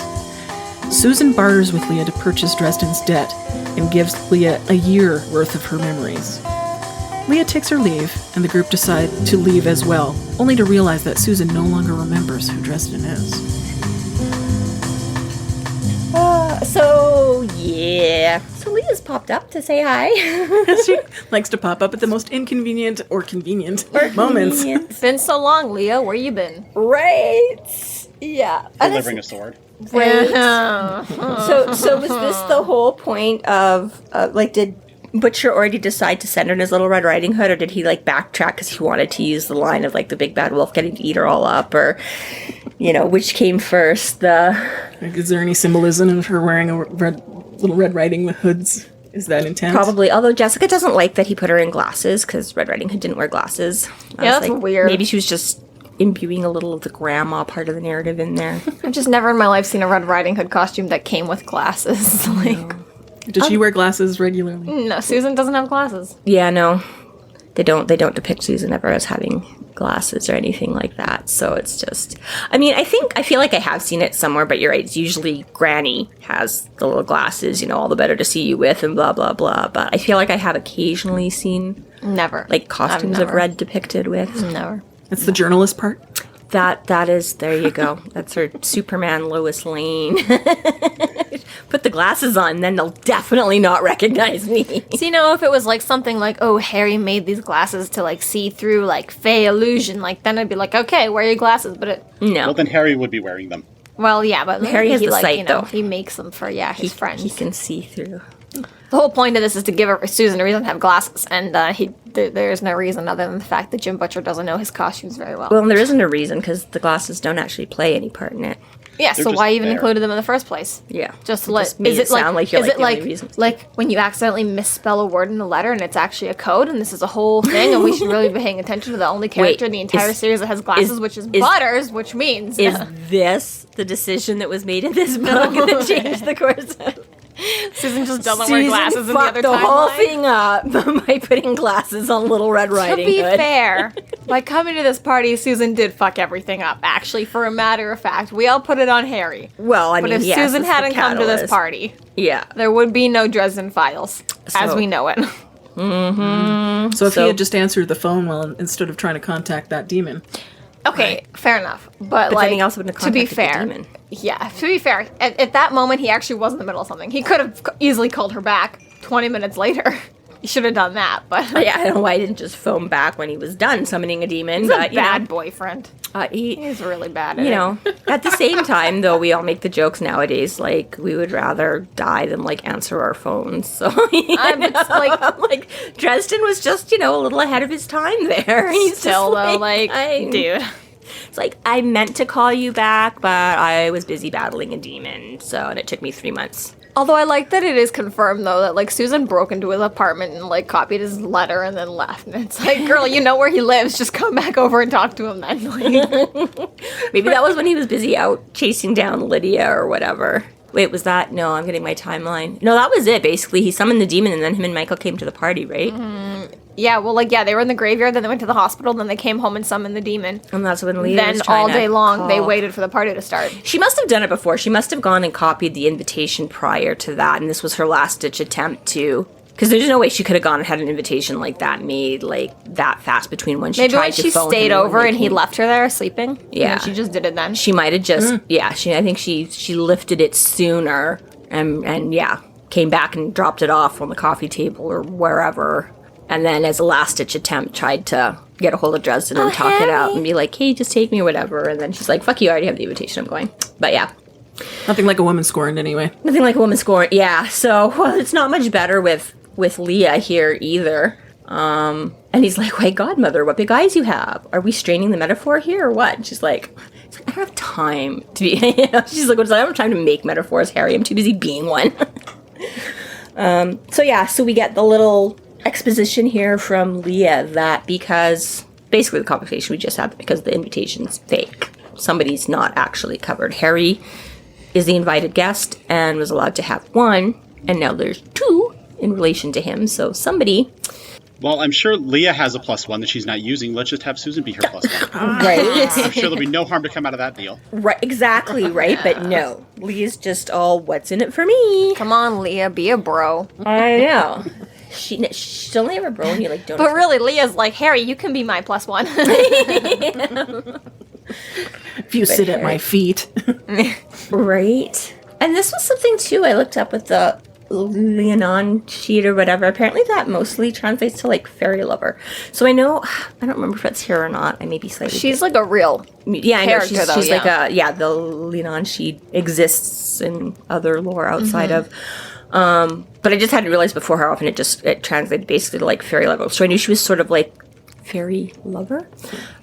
Susan barters with Leah to purchase Dresden's debt and gives Leah a year worth of her memories. Leah takes her leave, and the group decide to leave as well, only to realize that Susan no longer remembers who Dresden is. So Leah's popped up to say hi. She likes to pop up at the most inconvenient or convenient moments. It's been so long, Leo. Where you been? Right. Yeah. Delivering a sword. Right. So was this the whole point of did Butcher already decide to send her in his Little Red Riding Hood, or did he backtrack because he wanted to use the line of the big bad wolf getting to eat her all up, or which came first? Is there any symbolism of her wearing a Little Red Riding Hoods? Is that intense? Probably, although Jessica doesn't like that he put her in glasses because Red Riding Hood didn't wear glasses. Yeah, that's weird. Maybe she was just imbuing a little of the grandma part of the narrative in there. I've just never in my life seen a Red Riding Hood costume that came with glasses. Does she wear glasses regularly? No, Susan doesn't have glasses. Yeah, no. They don't depict Susan ever as having glasses or anything like that. So it's just, I mean, I feel like I have seen it somewhere, but you're right. It's usually Granny has the little glasses, you know, all the better to see you with and blah, blah, blah. But I feel like I have occasionally seen Never. like costumes of Red depicted with. Never. It's the journalist part. That is, there you go. That's her Superman Lois Lane. Put the glasses on, then they'll definitely not recognize me. So, you know, if it was like something like, oh, Harry made these glasses to like see through like Fey illusion, like then I'd be like, okay, wear your glasses. But it, No. Well, then Harry would be wearing them. well, yeah, but Harry has he the like, sight, you know, though. he makes them for his friends. He can see through. The whole point of this is to give Susan a reason to have glasses, and there's no reason other than the fact that Jim Butcher doesn't know his costumes very well. Well, and there isn't a reason because the glasses don't actually play any part in it. Yeah, They're so just why even there. included them in the first place? Yeah. Just to let Just made is it it like sound like you're is like it the only like reason. like when you accidentally misspell a word in a letter and it's actually a code and this is a whole thing and we should really be paying attention to the only character in the entire series that has glasses, which is Butters, which means Is this the decision that was made in this book that changed the course of Susan just doesn't wear glasses in the other fucked the whole timeline. thing up by putting glasses on Little Red To Riding be Hood. fair, by coming to this party, Susan did fuck everything up. Actually, for a matter of fact, we all put it on Harry. Well, I But mean, if yes, Susan it's the hadn't come to this catalyst. party, Yeah. there would be no Dresden Files as So- we know it. So if So- he had just answered the phone well instead of trying to contact that demon. Okay, fair enough. But But like, then he also wouldn't have to be contacted the fair, demon. yeah, to be fair, at that moment he actually was in the middle of something. He could have easily called her back 20 minutes later. He should have done that, but Yeah, I don't know why he didn't just phone back when he was done summoning a demon. he's but a bad boyfriend. He's He's really bad at you it. know, at the same time, though, we all make the jokes nowadays, like, we would rather die than, like, answer our phones. So, It's like, like, Dresden was just, you know, a little ahead of his time there. He's still just though, like, dude. It's like, I meant to call you back, but I was busy battling a demon, so, and it took me 3 months. Although I like that it is confirmed though that like Susan broke into his apartment and like copied his letter and then left. And it's like, girl, you know where he lives. Just come back over and talk to him then. Like, Maybe that was when he was busy out chasing down Lydia or whatever. Wait, was that? No, I'm getting my timeline. No, that was it, basically. He summoned the demon, and then him and Michael came to the party, right? yeah, well, like, yeah, they were in the graveyard, then they went to the hospital, then they came home and summoned the demon. And that's when Lydia Then was trying all to day long, they call. waited for the party to start. She must have done it before. She must have gone and copied the invitation prior to that, and this was her last-ditch attempt to... Because there's no way she could have gone and had an invitation like that made, like, that fast between when she Maybe tried when to she phone stayed him over when and they he came. left her there sleeping. Yeah. And she just did it then. She might have just... Yeah, I think she lifted it sooner and yeah, came back and dropped it off on the coffee table or wherever. And then as a last-ditch attempt, tried to get a hold of Dresden and talk it out and be like, hey, just take me or whatever. And then she's like, fuck you, I already have the invitation, I'm going. But yeah. Nothing like a woman scorned anyway. Nothing like a woman scoring. Yeah, so, well, it's not much better with Leah here either. And he's like, wait, godmother, what big eyes you have. Are we straining the metaphor here or what? And she's like, I don't have time to be, you know, she's like, I don't have time to make metaphors, Harry. I'm too busy being one. So we get the little exposition here from Leah that because, basically the conversation we just had, because the invitation's fake. Somebody's not actually covered. Harry is the invited guest and was allowed to have one, and now there's two in relation to him, so somebody... Well, I'm sure Leah has a +1 that she's not using. Let's just have Susan be her +1. Right. I'm sure there'll be no harm to come out of that deal. Right, exactly, right? But no. Leah's just all, what's in it for me? Come on, Leah, be a bro. I know. She's only ever bro and you like don't... But really, Leah's like, Harry, you can be my +1. If you sit at my feet. Right. And this was something, too, I looked up with the Leonon sheet or whatever. Apparently that mostly translates to, like, fairy lover. So I know... I don't remember if that's here or not. I may be slightly... She's like a real Yeah, I know. character, She's though, like yeah. the Leonon sheet exists in other lore outside of... but I just hadn't realized before how often it translated basically to, like, fairy lover. So I knew she was sort of, like, fairy lover.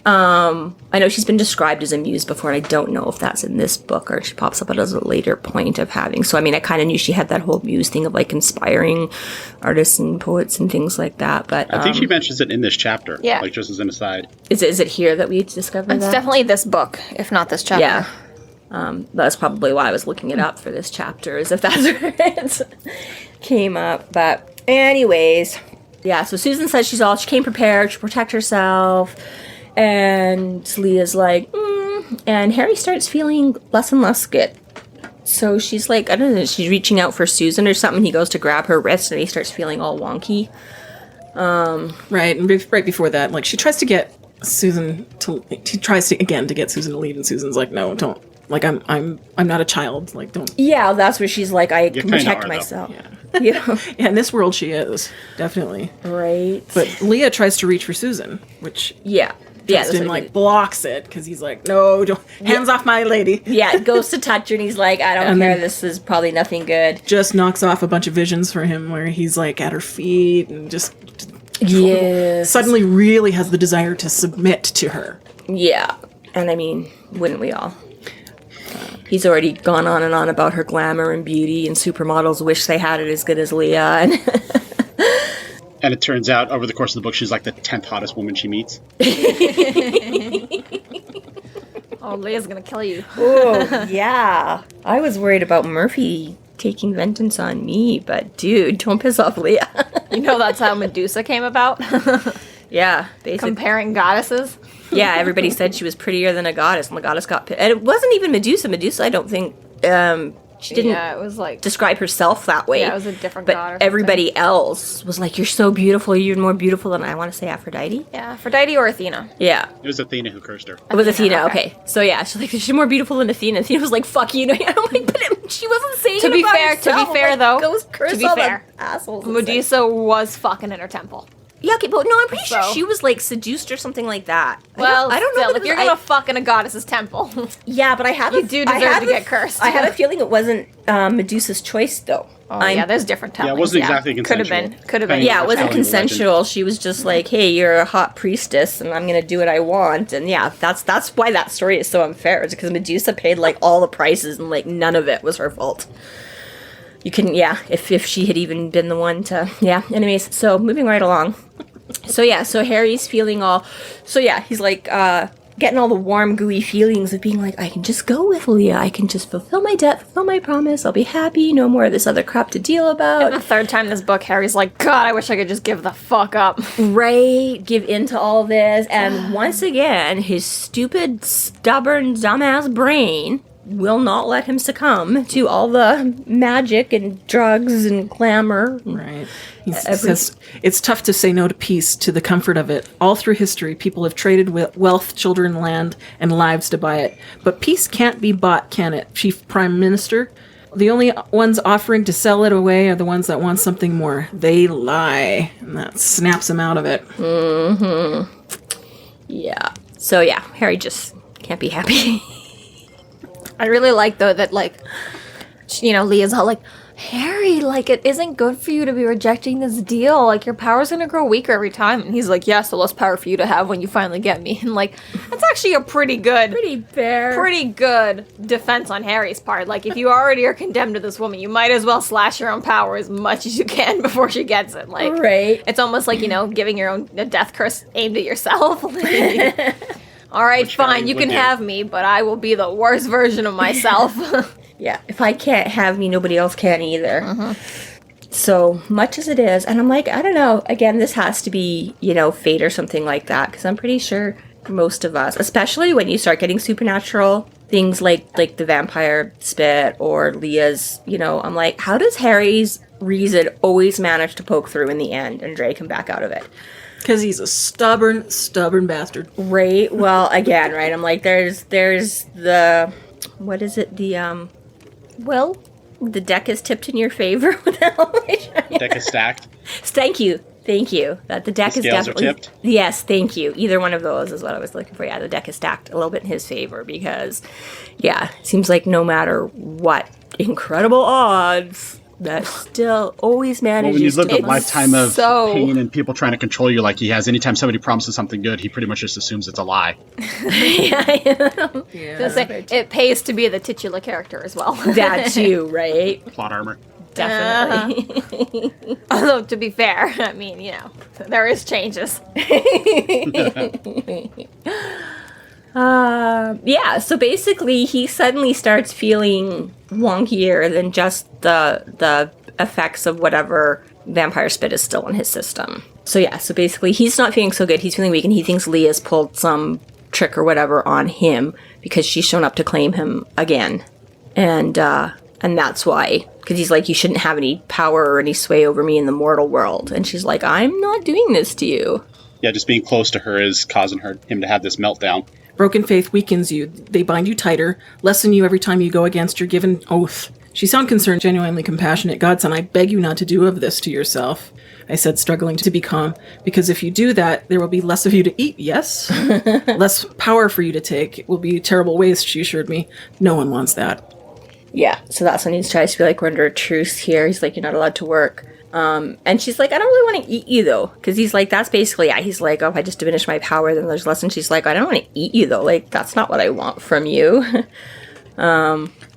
I know she's been described as a muse before, and I don't know if that's in this book or she pops up as a later point of having. So, I mean, I kind of knew she had that whole muse thing of, like, inspiring artists and poets and things like that. But I think she mentions it in this chapter. Yeah. Like, just as an aside. is it here that we discovered It's that? definitely this book, if not this chapter. Yeah. That's probably why I was looking it up for this chapter, is if that's where it came up. But anyways, yeah, so Susan says she came prepared to protect herself, and Leah's like, and Harry starts feeling less and less good. So she's like, I don't know, she's reaching out for Susan or something. He goes to grab her wrist, and he starts feeling all wonky. Right, and right before that, like, she tries to get Susan to, he tries to, again, to get Susan to leave, and Susan's like, no, don't, like, I'm not a child, like, don't. Yeah, that's where she's like, I can protect are, myself. Yeah. Yeah. Yeah, in this world she is, definitely. Right. But Leah tries to reach for Susan, which Yeah. Yeah, Dresden, like, blocks it, because he's like, no, don't, hands off my lady. yeah, goes to touch her, and he's like, I don't And care, then- this is probably nothing good. Just knocks off a bunch of visions for him where he's, like, at her feet, and just Yes. suddenly really has the desire to submit to her. Yeah. And I mean, wouldn't we all? He's already gone on and on about her glamour and beauty, and supermodels wish they had it as good as Leah. And And it turns out, over the course of the book, she's like the 10th hottest woman she meets. Oh, Leah's gonna kill you. oh, yeah. I was worried about Murphy taking vengeance on me, but dude, don't piss off Leah. You know that's how Medusa came about? yeah, basically. Comparing goddesses. Yeah, everybody said she was prettier than a goddess, and the goddess got pissed. And it wasn't even Medusa. Medusa, I don't think, she didn't Yeah, it was like... describe herself that way. Yeah, it was a different but god or something. everybody else was like, you're so beautiful, you're more beautiful than, I want to say, Aphrodite. Yeah, Aphrodite or Athena. Yeah. It was Athena who cursed her. It was Athena, okay. okay. So yeah, she's like, she's more beautiful than Athena. Athena was like, fuck you. I'm like, but she wasn't saying To it be about fair- to be herself. fair, Like, though, go curse to be all fair, the assholes. and say- Medusa was fucking in her temple. Yeah, okay, but no, I'm pretty sure So- she was like seduced or something like that. Well, I don't know. still, that if it you're was- gonna fuck in a goddess's temple. yeah, but I have You a, do I deserve have to a- get cursed. I have a feeling it wasn't Medusa's choice though. Oh, yeah, there's different Yeah, tellings. it wasn't exactly Could have consensual. been. Could have been. Depending Yeah, on it wasn't telling the legend. consensual. She was just like, "Hey, you're a hot priestess, and I'm gonna do what I want." And yeah, that's why that story is so unfair. It's because Medusa paid like all the prices, and like none of it was her fault. You couldn't, yeah. If she had even been the one to, yeah. Anyways, so moving right along. So yeah, so Harry's feeling all, so yeah, he's like getting all the warm, gooey feelings of being like, I can just go with Leah. I can just fulfill my debt, fulfill my promise. I'll be happy. No more of this other crap to deal about. The third time this book, Harry's like, God, I wish I could just give the fuck up. Right, give in to all this, and once again, his stupid, stubborn, dumbass brain will not let him succumb to all the magic and drugs and glamour. Right. He says, it's tough to say no to peace, to the comfort of it. All through history, people have traded wealth, children, land, and lives to buy it. But peace can't be bought, can it, Chief Prime Minister? The only ones offering to sell it away are the ones that want something more. They lie. And that snaps him out of it. Yeah. So yeah, Harry just can't be happy. I really like, though, that, like, you know, Leah's all like, Harry, like, it isn't good for you to be rejecting this deal. Like, your power's gonna grow weaker every time. And he's like, yeah, so less power for you to have when you finally get me. And, like, that's actually a pretty good defense on Harry's part. Like, if you already are condemned to this woman, you might as well slash your own power as much as you can before she gets it. Like, Right. it's almost like, you know, giving your own a death curse aimed at yourself. Like, all right, Which fine, Harry you would can do. have me, but I will be the worst version of myself. Yeah, if I can't have me, nobody else can either. So much as it is, and I'm like, I don't know. Again, this has to be, you know, fate or something like that, because I'm pretty sure most of us, especially when you start getting supernatural things like the vampire spit or Leah's, you know, I'm like, how does Harry's reason always manage to poke through in the end and drag him back out of it? Because he's a stubborn, stubborn bastard. Right. Well, again, right. I'm like, there's the, what is it? Will? The deck is tipped in your favor. What the hell am I trying- Deck is stacked. Thank you. That the deck The is scales are definitely tipped? Yes, thank you. Either one of those is what I was looking for. Yeah, the deck is stacked a little bit in his favor because, yeah, it seems like no matter what incredible odds, that still always Well, manages when you live to a lifetime of so- pain and people trying to control you like he has, anytime somebody promises something good, he pretty much just assumes it's a lie. It pays to be the titular character as well. that too, right? Plot armor. Definitely. Although, to be fair, I mean, you know, there is changes. Yeah, so basically he suddenly starts feeling wonkier than just the effects of whatever vampire spit is still in his system. So basically he's not feeling so good. He's feeling weak, and he thinks Leah's pulled some trick or whatever on him because she's shown up to claim him again. And that's why. Because he's like, you shouldn't have any power or any sway over me in the mortal world. And she's like, I'm not doing this to you. Yeah, just being close to her is causing him to have this meltdown. Broken faith weakens you. They bind you tighter, lessen you every time you go against your given oath. She sounded concerned, genuinely compassionate. Godson, I beg you not to do of this to yourself, I said, struggling to be calm. Because if you do that, there will be less of you to eat, yes? Less power for you to take. It will be terrible waste, she assured me. No one wants that. Yeah, so that's when he tries to be like, we're under a truce here. He's like, you're not allowed to work. And she's like, I don't really want to eat you, though. Because he's like, that's basically, yeah, he's like, oh, if I just diminish my power, then there's less. And she's like, I don't want to eat you, though. Like, that's not what I want from you.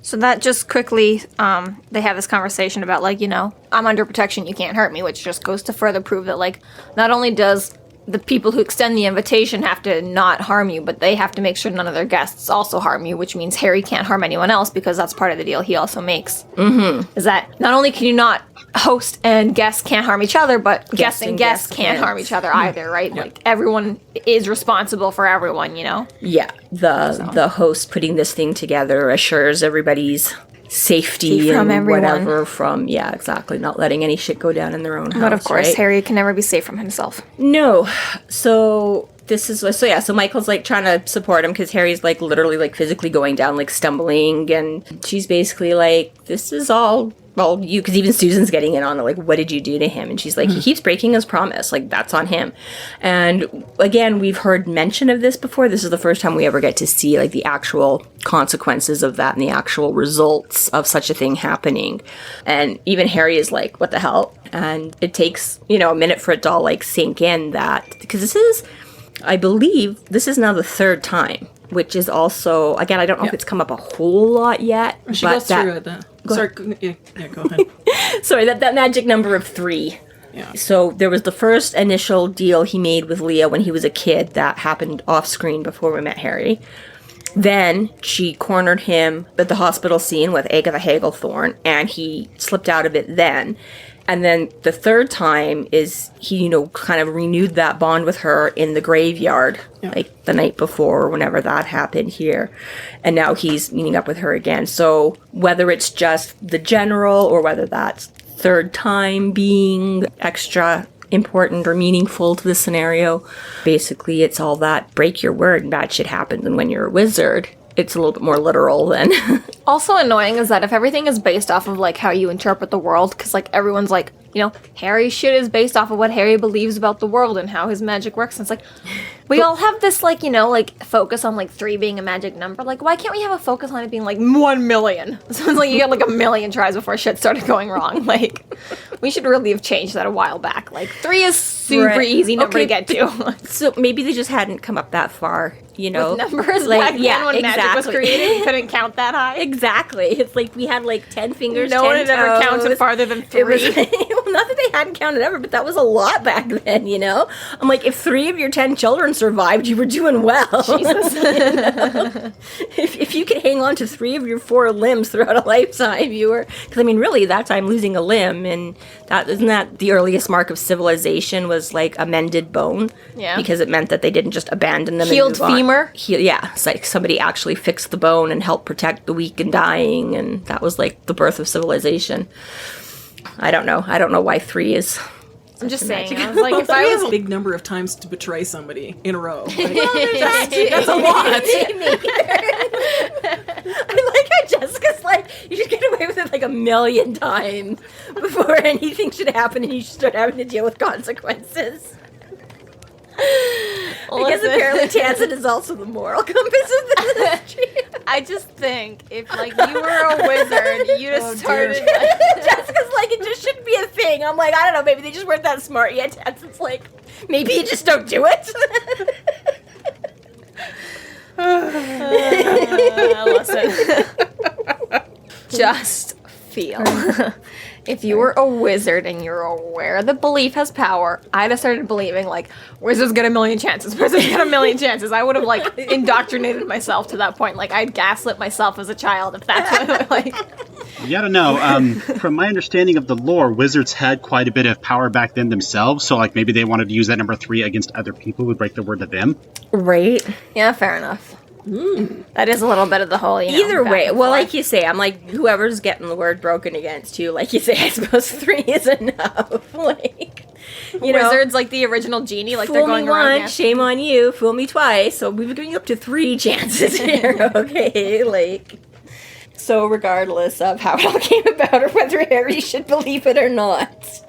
So that just quickly, they have this conversation about, like, you know, I'm under protection, you can't hurt me, which just goes to further prove that, like, not only does the people who extend the invitation have to not harm you, but they have to make sure none of their guests also harm you, which means Harry can't harm anyone else because that's part of the deal he also makes. Mm-hmm. Is that not only can you not host and guests can't harm each other, but guests and guests can't harm each other either, right? Yeah. Like, everyone is responsible for everyone, you know? Yeah, the host putting this thing together assures everybody's safety from and everyone. Whatever from, yeah, exactly, not letting any shit go down in their own house. But of course, right? Harry can never be safe from himself. No. So Michael's like trying to support him because Harry's like literally like physically going down, like stumbling, and she's basically like, this is all you, because even Susan's getting in on it, like, what did you do to him? And she's like, he keeps breaking his promise, like, that's on him. And again, we've heard mention of this before. This is the first time we ever get to see like the actual consequences of that and the actual results of such a thing happening. And even Harry is like, what the hell? And it takes, you know, a minute for it to all like sink in that, because I believe this is now the third time, which is also, again, I don't know if it's come up a whole lot yet. She goes through it. Sorry, go ahead. Sorry, that magic number of 3. Yeah. So there was the first initial deal he made with Leah when he was a kid that happened off screen before we met Harry. Then she cornered him at the hospital scene with Agatha Hagglethorne, and he slipped out of it then. And then the third time is he, you know, kind of renewed that bond with her in the graveyard, like the night before or whenever that happened here. And now he's meeting up with her again. So whether it's just the general or whether that's third time being extra important or meaningful to the scenario, basically it's all that break your word and bad shit happens. And when you're a wizard, it's a little bit more literal than... Also annoying is that if everything is based off of, like, how you interpret the world, because, like, everyone's like, you know, Harry's shit is based off of what Harry believes about the world and how his magic works. And it's like, we all have this, like, you know, like, focus on, like, 3 being a magic number. Like, why can't we have a focus on it being, like, 1 million? So it's like you got, like, 1 million tries before shit started going wrong. Like, we should really have changed that a while back. Like, 3 is super easy number to get to. So maybe they just hadn't come up that far, you know? With numbers like, back then when magic was created, you couldn't count that high. Exactly. It's like we had, like, 10 fingers, no 10 one had ever counted farther than 3. It was, well, not that they hadn't counted ever, but that was a lot back then, you know? I'm like, if 3 of your 10 children survived, you were doing well. Jesus. You know? If you could hang on to 3 of your 4 limbs throughout a lifetime, you were... Because, I mean, really, that's I'm losing a limb, and isn't that the earliest mark of civilization was, like, a mended bone? Yeah. Because it meant that they didn't just abandon them Healed and move on. femur? Yeah. It's like somebody actually fixed the bone and helped protect the weak and dying, and that was, like, the birth of civilization. I don't know. I don't know why 3 is... I'm just saying. I was like, if I was a big number of times to betray somebody in a row. Like, that's a lot. I like how Jessica's like, you should get away with it like 1 million times before anything should happen and you should start having to deal with consequences. I guess apparently Tansit is also the moral compass of the industry. I just think if, like, you were a wizard, you'd have started... Like, Jessica's like, it just shouldn't be a thing. I'm like, I don't know, maybe they just weren't that smart yet. Tansit's like, maybe you just don't do it. Listen. Just feel. If you were a wizard and you're aware that belief has power, I'd have started believing, like, wizards get 1 million chances, wizards get 1 million chances. I would have, like, indoctrinated myself to that point. Like, I'd gaslit myself as a child if that's what, like... You gotta know, from my understanding of the lore, wizards had quite a bit of power back then themselves, so like maybe they wanted to use that number 3 against other people who would break their word to them. Right. Yeah, fair enough. That is a little bit of the whole, Either back way, and well, forth. like you say, I'm like, whoever's getting the word broken against you, like you say, I suppose 3 is enough. Like, you know, Wizards like the original genie, like fool they're going me around. once, shame on you. Fool me twice. So we've given you up to 3 chances here. Okay, like. So regardless of how it all came about or whether Harry should believe it or not,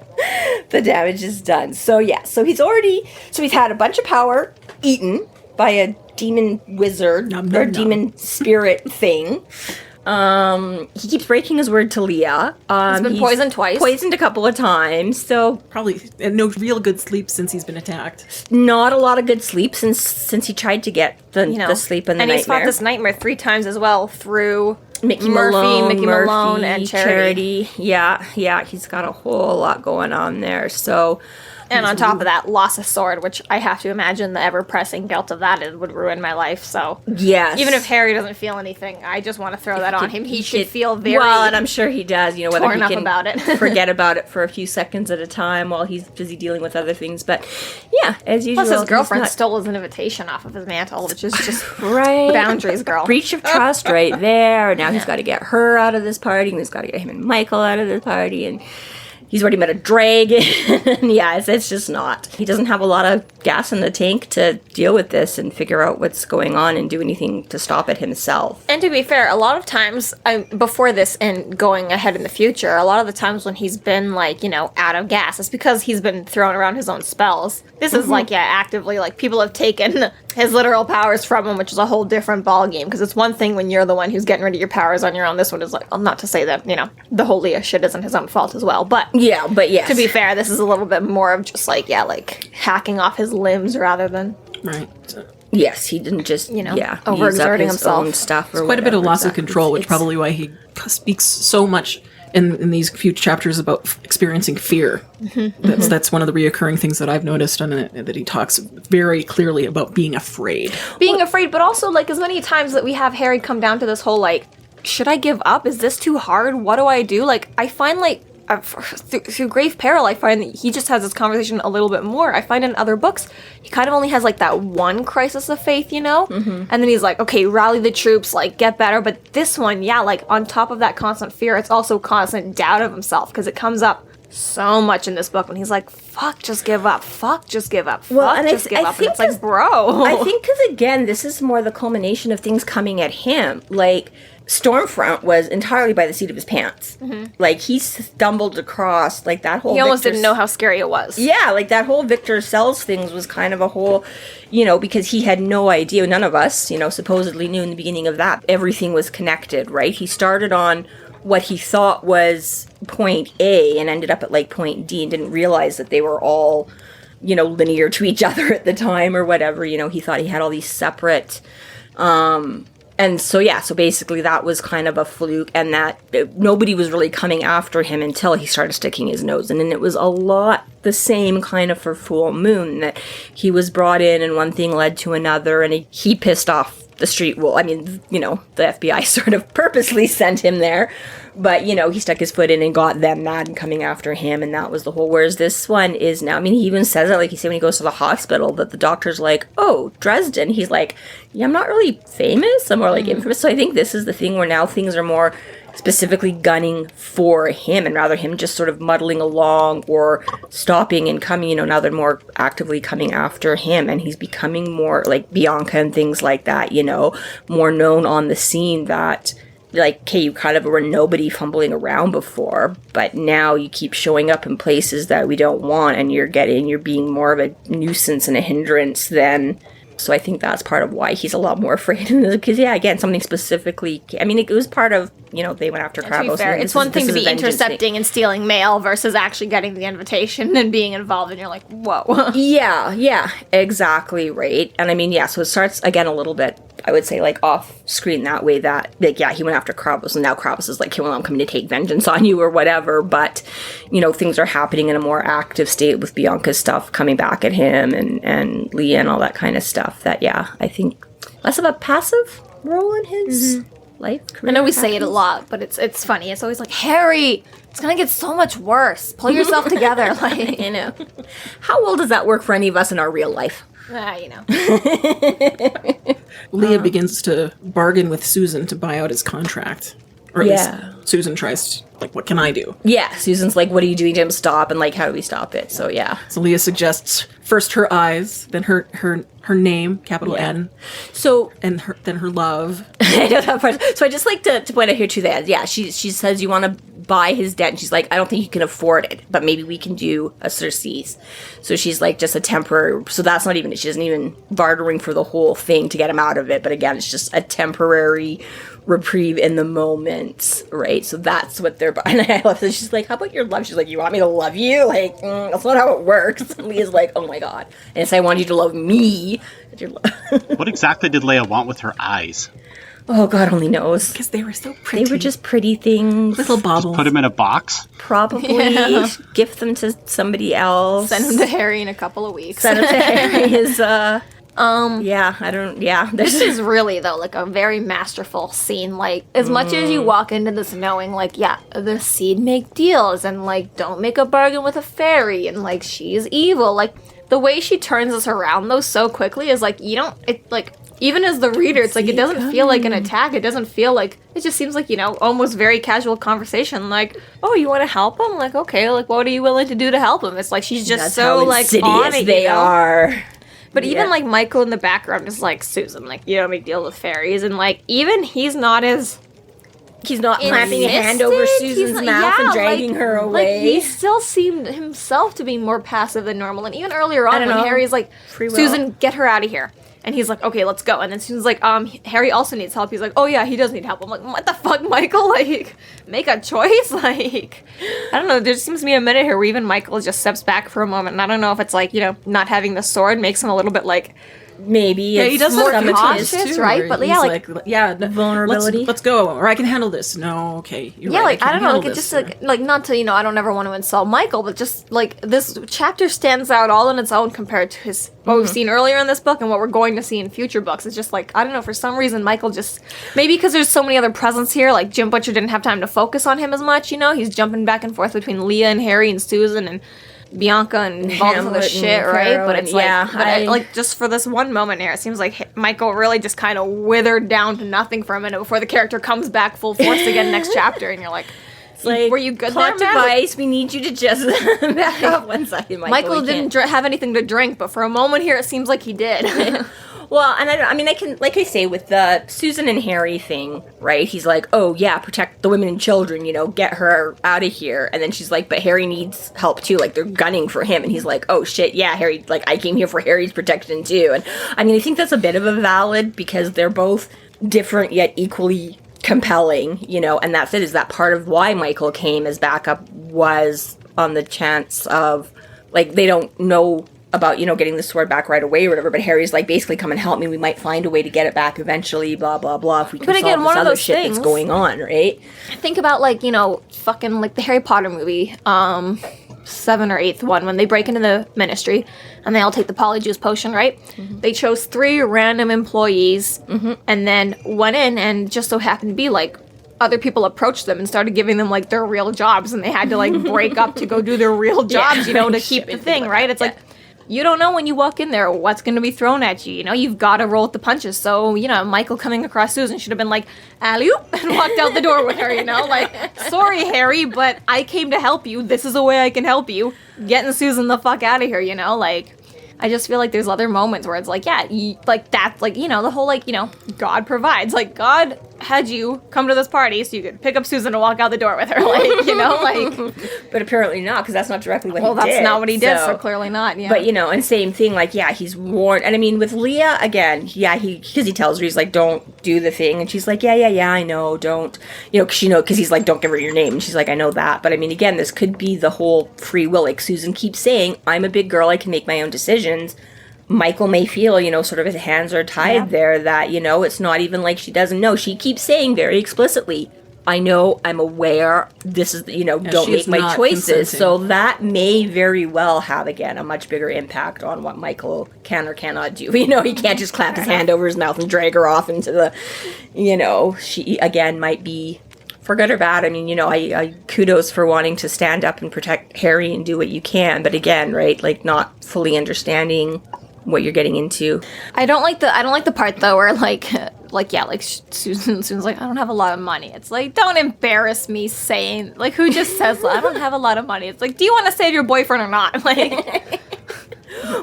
the damage is done. So yeah, so he's had a bunch of power eaten by a demon wizard or demon spirit thing. He keeps breaking his word to Leah. He's been poisoned twice. Poisoned a couple of times. So Probably no real good sleep since he's been attacked. not a lot of good sleep since he tried to get the sleep and the and he's nightmare. fought this nightmare 3 times as well through Mickey Murphy, Malone, and Charity. Yeah, he's got a whole lot going on there. So, And on top of that, lost a sword, which I have to imagine the ever-pressing guilt of that would ruin my life. So yes. even if Harry doesn't feel anything, I just want to throw that on him. He should feel very well, and I'm sure he does. You know, whether torn he up can about it. forget about it for a few seconds at a time while he's busy dealing with other things. But yeah, as usual, Plus, his he's girlfriend not- stole his invitation off of his mantle, which is just right boundaries, girl. breach of trust right there. Now he's got to get her out of this party, and he's got to get him and Michael out of this party, and he's already met a dragon. Yeah, it's just not. He doesn't have a lot of gas in the tank to deal with this and figure out what's going on and do anything to stop it himself. And to be fair, a lot of times, before this and going ahead in the future, a lot of the times when he's been, like, out of gas, it's because he's been throwing around his own spells. This is, actively, people have taken his literal powers from him, which is a whole different ballgame, because it's one thing when you're the one who's getting rid of your powers on your own. This one is, well, not to say that, the whole Leah shit isn't his own fault as well, but... Yeah, but yes. To be fair, this is a little bit more of just, hacking off his limbs rather than... Right. Yes, he didn't just, overexerting use up his himself. own stuff or Quite a bit of whatever, loss of exactly. control, which It's- probably why he speaks so much in these few chapters about experiencing fear. That's one of the reoccurring things that I've noticed, and that he talks very clearly about being afraid. Being afraid, but also, as many times that we have Harry come down to this whole, should I give up? Is this too hard? What do I do? I find, through Grave Peril, I find that he just has this conversation a little bit more. I find in other books, he kind of only has, that one crisis of faith, And then he's like, okay, rally the troops, get better. But this one, on top of that constant fear, it's also constant doubt of himself, because it comes up so much in this book when he's like, fuck, just give up. Fuck, just give up. Well, Fuck, and just give I up. think And it's bro. I think because, again, this is more the culmination of things coming at him. Stormfront was entirely by the seat of his pants. He stumbled across, that whole... He almost Victor didn't know how scary it was. Yeah, that whole Victor Sells things was kind of a whole, because he had no idea. None of us, supposedly knew in the beginning of that. Everything was connected, right? He started on what he thought was point A and ended up at, point D and didn't realize that they were all, linear to each other at the time or whatever. He thought he had all these separate... And so basically that was kind of a fluke, and that nobody was really coming after him until he started sticking his nose in. And it was a lot the same kind of for Full Moon, that he was brought in and one thing led to another, and he pissed off the street. Well, I mean, the FBI sort of purposely sent him there, but, he stuck his foot in and got them mad and coming after him, and that was the whole, whereas this one is now, I mean, he even says it, he said when he goes to the hospital, that the doctor's like, oh, Dresden. He's like, yeah, I'm not really famous, I'm more infamous. So I think this is the thing where now things are more specifically gunning for him, and rather him just sort of muddling along or stopping and coming, now they're more actively coming after him, and he's becoming more like Bianca and things like that, more known on the scene, that okay, you kind of were nobody fumbling around before, but now you keep showing up in places that we don't want, and you're being more of a nuisance and a hindrance than... So I think that's part of why he's a lot more afraid. Because, again, something specifically... I mean, it was part of, they went after Krabos. To be fair, it's one thing to be intercepting and stealing mail versus actually getting the invitation and being involved, and you're like, whoa. Yeah, exactly right. And I mean, so it starts, again, a little bit, I would say, off screen that way, that, he went after Krabos, and now Krabos is like, hey, well, I'm coming to take vengeance on you or whatever, but, things are happening in a more active state with Bianca's stuff coming back at him and Leah and all that kind of stuff, that, I think less of a passive role in his life, I career. know we say it a happiness. lot, but it's funny. It's always like, Harry, it's gonna get so much worse. Pull yourself together. Like, You know. How well does that work for any of us in our real life? you know. Leah begins to bargain with Susan to buy out his contract. Or at Yeah. least Susan tries to, like, what can I do? Yeah, Susan's like, what are you doing to him? Stop. And like, how do we stop it? So yeah. So Leah suggests first her eyes, then her name, capital Yeah. N, So and then her love. I know that part. So I just like to point out here too that yeah, she says you want to buy his debt, and she's like, I don't think you can afford it, but maybe we can do a surcease. So she's like just a temporary. So that's not even. She isn't even bartering for the whole thing to get him out of it. But again, it's just a temporary reprieve in the moment, right? So that's what they're buying. And I love that she's like, how about your love? She's like, you want me to love you? Like, that's not how it works. And Leah's like, oh my god. And it's I want you to love me. What exactly did Leia want with her eyes? Oh, God only knows. Because they were so pretty. They were just pretty things. little bobbles. Put them in a box? Probably gift them to somebody else. Send him to Harry in a couple of weeks. Send them to Harry. This This is really, though, like a very masterful scene. Like, as much as you walk into this knowing, like, yeah, the seed make deals, and, like, don't make a bargain with a fairy, and, like, she's evil. Like, the way she turns us around, though, so quickly is, like, you don't, it, like, even as the reader, it's like, it doesn't feel like an attack. It doesn't feel like, it just seems like, you know, almost very casual conversation. Like, oh, you want to help him? Like, okay, like, what are you willing to do to help him? It's like, she's just That's so, how like, insidious on it, they you know? are. But even Yeah. like Michael in the background is like, Susan, like, you don't make deals with fairies, and like even he's not as He's not clapping a hand over insistent. Susan's He's not- mouth and yeah, dragging like- her away. Like he still seemed himself to be more passive than normal. And even earlier on don't when know. Harry's like, Free will. Susan, get her out of here. And he's like, okay, let's go. And then Susan's like, Harry also needs help. He's like, oh yeah, he does need help. I'm like, what the fuck, Michael? Like, make a choice? Like, I don't know. There seems to be a minute here where even Michael just steps back for a moment. And I don't know if it's like, you know, not having the sword makes him a little bit like, Maybe Yeah, he it's does more look cautious, too, right? where But he's yeah, like- vulnerability. Let's go, or I can handle this. No, okay, you're yeah, right. like I don't know, can like it handle just this, like not to, you know, I don't ever want to insult Michael, but just like this chapter stands out all on its own compared to his what we've seen earlier in this book and what we're going to see in future books. It's just like I don't know, for some reason Michael just maybe because there's so many other presents here, like Jim Butcher didn't have time to focus on him as much, you know, he's jumping back and forth between Leah and Harry and Susan and Bianca and all this other Hamlet shit, and right? Peril But and- it's like, yeah, but like just for this one moment here, it seems like Michael really just kind of withered down to nothing for a minute before the character comes back full force again next chapter, and you're like, like, were you good plot there, man? device? We need you to just back up one second, Michael. Michael We didn't can't- have anything to drink, but for a moment here, it seems like he did. Well, and I mean, I can, like I say, with the Susan and Harry thing, right? He's like, oh, yeah, protect the women and children, you know, get her out of here. And then she's like, but Harry needs help, too. Like, they're gunning for him. And he's like, oh, shit, yeah, Harry, like, I came here for Harry's protection, too. And, I mean, I think that's a bit of a valid, because they're both different yet equally compelling, you know, and that's it, is that part of why Michael came as backup was on the chance of, like, they don't know about, you know, getting the sword back right away or whatever, but Harry's like, basically, come and help me, we might find a way to get it back eventually, blah, blah, blah, if we can But again, solve one this of other those shit things- that's going on, right? Think about, like, you know, fucking, like, the Harry Potter movie, 7 or 8th one, when they break into the ministry, and they all take the polyjuice potion, right? They chose 3 random employees, and then went in, and just so happened to be, like, other people approached them and started giving them, like, their real jobs, and they had to, like, break up to go do their real jobs, you know, to keep the thing, right? It's like, you don't know when you walk in there what's going to be thrown at you. You know, you've got to roll with the punches. So, you know, Michael coming across Susan should have been like, alley-oop, and walked out the door with her, you know? Like, sorry, Harry, but I came to help you. This is a way I can help you. Getting Susan the fuck out of here, you know? Like, I just feel like there's other moments where it's like, yeah, like, that's, like, you know, the whole, like, you know, God provides. Like, God had you come to this party so you could pick up Susan and walk out the door with her. Like, you know, like... But apparently not, because that's not directly what Well, he did. that's not what he did, so clearly not, yeah. But, you know, and same thing, like, yeah, he's warned. And I mean, with Leah, again, yeah, because he tells her, he's like, don't do the thing. And she's like, yeah, I know, don't. You know, because he's like, don't give her your name. And she's like, I know that. But I mean, again, this could be the whole free will. Like, Susan keeps saying, I'm a big girl, I can make my own decisions. Michael may feel, you know, sort of his hands are tied there, that, you know, it's not even like she doesn't know. She keeps saying very explicitly, I know, I'm aware, this is, don't she make is my not choices. consenting. So that may very well have, again, a much bigger impact on what Michael can or cannot do. He can't just clap his hand over his mouth and drag her off into the, she, again, might be, for good or bad. I mean, I kudos for wanting to stand up and protect Harry and do what you can. But again, right, like not fully understanding what you're getting into. I don't like the part though where Susan's like, I don't have a lot of money. It's like, don't embarrass me saying, like, who just says that? I don't have a lot of money. It's like, do you want to save your boyfriend or not? Like,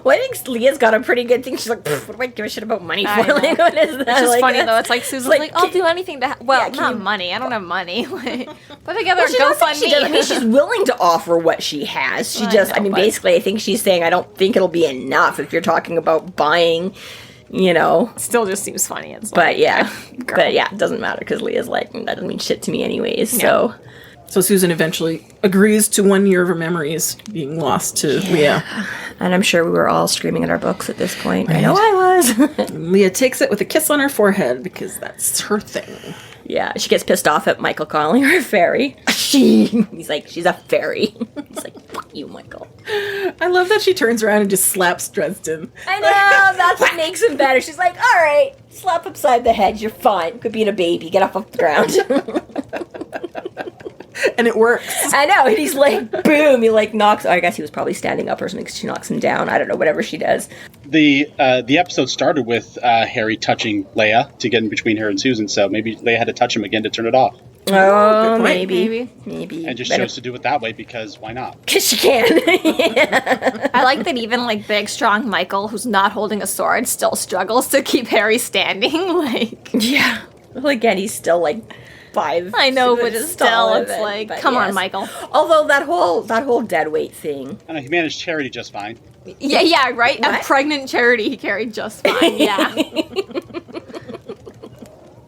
Well, I think Leah's got a pretty good thing. She's like, what do I give a shit about money I for? know. Like, what is that? it's just Like, funny that's- though. It's like Susan's like, like, I'll do anything to can not you- money. I don't have money. Like, put together Well, a she doesn't think she does. I mean, GoFundMe. she's willing to offer what she has. She I just, know, but- basically, I think she's saying, I don't think it'll be enough if you're talking about buying, Still just seems funny. It's But like, yeah, girl. but yeah, it doesn't matter because Leah's like, that doesn't mean shit to me anyways. So So Susan eventually agrees to 1 year of her memories being lost to Leah. and I'm sure we were all screaming at our books at this point. I know I was. Leah takes it with a kiss on her forehead because that's her thing. Yeah, she gets pissed off at Michael calling her a fairy. He's like, she's a fairy. He's like, fuck you, Michael. I love that she turns around and just slaps Dresden. I know, that's what makes him better. She's like, all right, slap upside the head, you're fine. Could being a baby, get off the ground. And it works. I know, and he's like, boom, he like knocks, I guess he was probably standing up or something because she knocks him down. I don't know, whatever she does. The episode started with Harry touching Leia to get in between her and Susan, so maybe Leia had to touch him again to turn it off. Oh, point. maybe. And just chose to do it that way because why not? Because she can. Yeah. I like that even like big, strong Michael, who's not holding a sword, still struggles to keep Harry standing. Like, Yeah. Well, again, he's still like 5. I know, but it's still, it's like, come on, Michael. Although that whole dead weight thing. I know he managed Charity just fine. Yeah, right. What? A pregnant Charity he carried just fine. Yeah,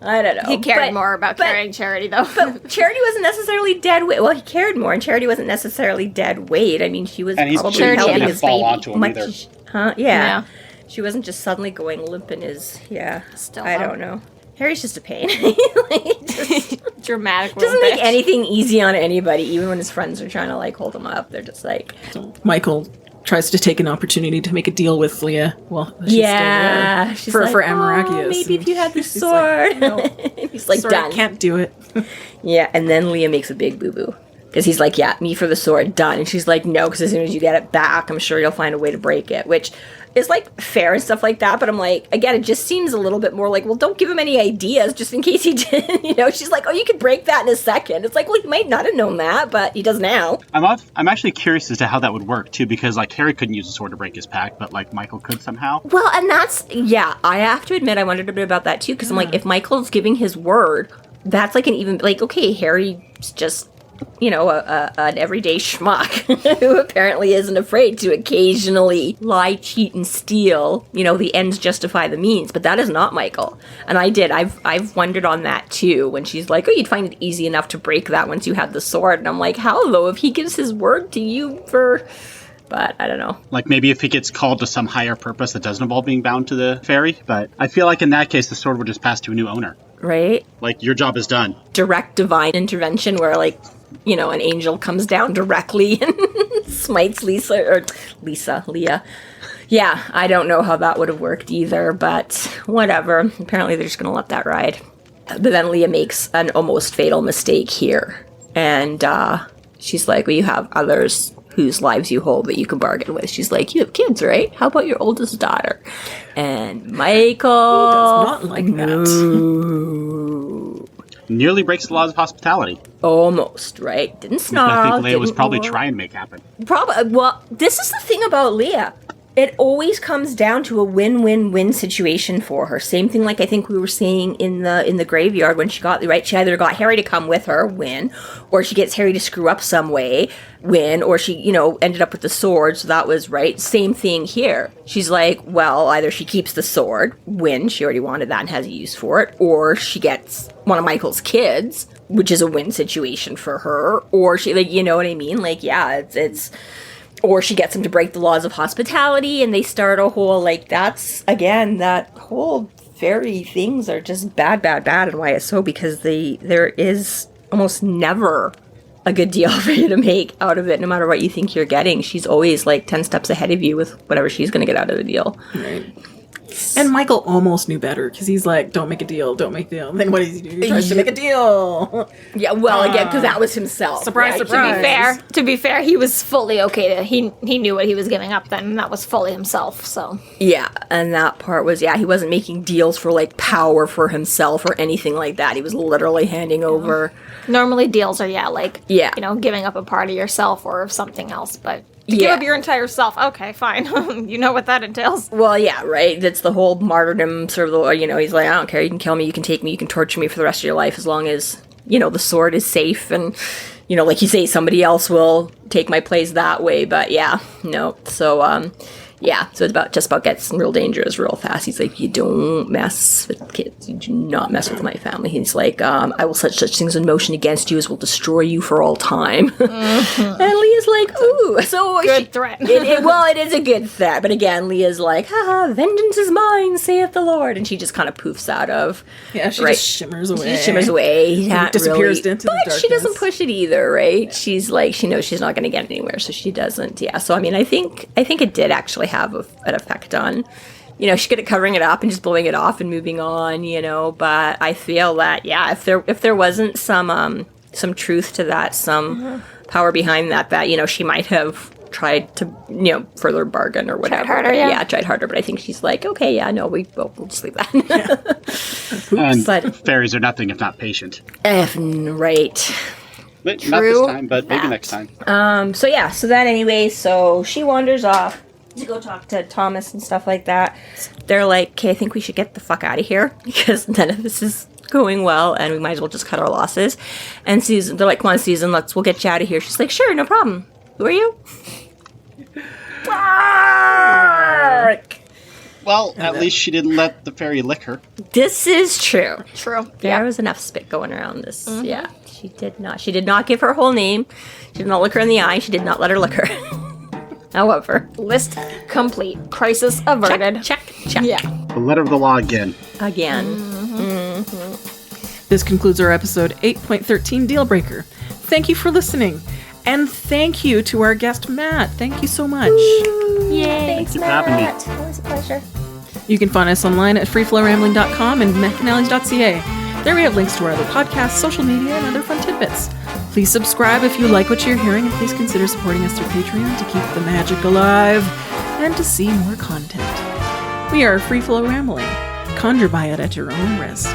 I don't know. he cared But- more about but- carrying Charity though. But Charity wasn't necessarily dead weight. Well, he cared more, and Charity wasn't necessarily dead weight. I mean, she was And he's probably Charity not helping going to his fall baby onto him much. either. Huh? Yeah. Yeah. She wasn't just suddenly going limp in his. Yeah. Still, I though. don't know. Harry's just a pain. Like, just Dramatic. little doesn't make bitch. anything easy on anybody, even when his friends are trying to like hold him up. They're just like, So Michael tries to take an opportunity to make a deal with Leah. Well, she's yeah. still She's there. like, For "Oh, Amaragius. maybe if you had the She's like, sword. "No, He's like, sorry, done. can't do it. Yeah, and then Leah makes a big boo-boo. Because he's like, yeah, me for the sword, done. And she's like, no, because as soon as you get it back, I'm sure you'll find a way to break it. Which is, like, fair and stuff like that. But I'm like, again, it just seems a little bit more like, well, don't give him any ideas just in case he did. She's like, oh, you could break that in a second. It's like, well, he might not have known that, but he does now. I'm actually curious as to how that would work, too, because, like, Harry couldn't use a sword to break his pack, but, like, Michael could somehow. Well, and that's, yeah, I have to admit, I wondered a bit about that, too. Because I'm like, if Michael's giving his word, that's like an even, like, okay, Harry's just... an everyday schmuck who apparently isn't afraid to occasionally lie, cheat, and steal. The ends justify the means, but that is not Michael. And I've wondered on that too, when she's like, oh, you'd find it easy enough to break that once you had the sword. And I'm like, how though? If he gives his word to you but I don't know. Like, maybe if he gets called to some higher purpose that doesn't involve being bound to the fairy, but I feel like in that case, the sword would just pass to a new owner. Right? Like, your job is done. Direct divine intervention where like, an angel comes down directly and smites Leah. Yeah, I don't know how that would have worked either, but whatever. Apparently they're just going to let that ride. But then Leah makes an almost fatal mistake here. And she's like, well, you have others whose lives you hold that you can bargain with. She's like, you have kids, right? How about your oldest daughter? And Michael... Does not like that. Nearly breaks the laws of hospitality. Almost, right? Didn't I snarl. think Leia was didn't probably roar. trying to make happen. Probably. Well, this is the thing about Leah. It always comes down to a win-win-win situation for her. Same thing like I think we were saying in the graveyard when she got right. She either got Harry to come with her, win, or she gets Harry to screw up some way, win, or she ended up with the sword. So that was right. Same thing here. She's like, well, either she keeps the sword, win. She already wanted that and has a use for it, or she gets one of Michael's kids, which is a win situation for her, or she like what I mean? Like it's. Or she gets him to break the laws of hospitality, and they start a whole, that's, again, that whole fairy things are just bad, and why it's so, because there is almost never a good deal for you to make out of it, no matter what you think you're getting. She's always like 10 steps ahead of you with whatever she's going to get out of the deal. Right. And Michael almost knew better because he's like, don't make a deal, don't make a deal. And then what does he do? He tries to make a deal. Yeah, well, again, because that was himself. Surprise, right? surprise. To be fair, he was fully okay to, he knew what he was giving up then, and that was fully himself, so. Yeah, and that part was, he wasn't making deals for like power for himself or anything like that. He was literally handing over. Normally deals are, like, Yeah. giving up a part of yourself or something else, but to give up your entire self, okay, fine. You know what that entails. Well, yeah, right. That's the whole martyrdom sort of, he's like, I don't care. You can kill me, you can take me, you can torture me for the rest of your life as long as, the sword is safe and, like you say, somebody else will take my place that way. But yeah, no. So, so it's just about gets real dangerous real fast. He's like, you don't mess with kids. You do not mess with my family. He's like, I will set such things in motion against you as will destroy you for all time. And Leah's like, ooh. So Good threat. It is a good threat. But again, Leah's like, haha, vengeance is mine, saith the Lord. And she just kind of poofs out of. Yeah, she just shimmers away. She shimmers away. And disappears into the darkness. But she doesn't push it either, right? She's like, she knows she's not going to get anywhere, so she doesn't. Yeah. So, I think it did actually have an effect on, she's good at covering it up and just blowing it off and moving on, but I feel that, if there wasn't some truth to that, some power behind that, she might have tried to, further bargain or whatever. Tried harder, yeah. Yeah, tried harder, but I think she's like, okay, yeah, no, we'll just leave that. And But fairies are nothing if not patient. Right. But not this time, but maybe next time. So then anyway, so she wanders off to go talk to Thomas and stuff like that. They're like, okay, I think we should get the fuck out of here because none of this is going well and we might as well just cut our losses. And Susan, they're like, come on, Susan, we'll get you out of here. She's like, sure, no problem. Who are you? Well, at least she didn't let the fairy lick her. This is true. True. There was enough spit going around this. Yeah, she did not. She did not give her whole name. She did not look her in the eye. She did not let her lick her. However, List complete. Crisis averted. check. Yeah. The letter of the law again. This concludes our episode 8.13 Deal Breaker. Thank you for listening. And thank you to our guest, Matt. Thank you so much. Yay. Thank you for having me. Always a pleasure. You can find us online at freeflowrambling.com and McAnallys.ca. There we have links to our other podcasts, social media, and other fun tidbits. Please subscribe if you like what you're hearing, and please consider supporting us through Patreon to keep the magic alive and to see more content. We are Free Flow Rambling. Conjure by it at your own risk.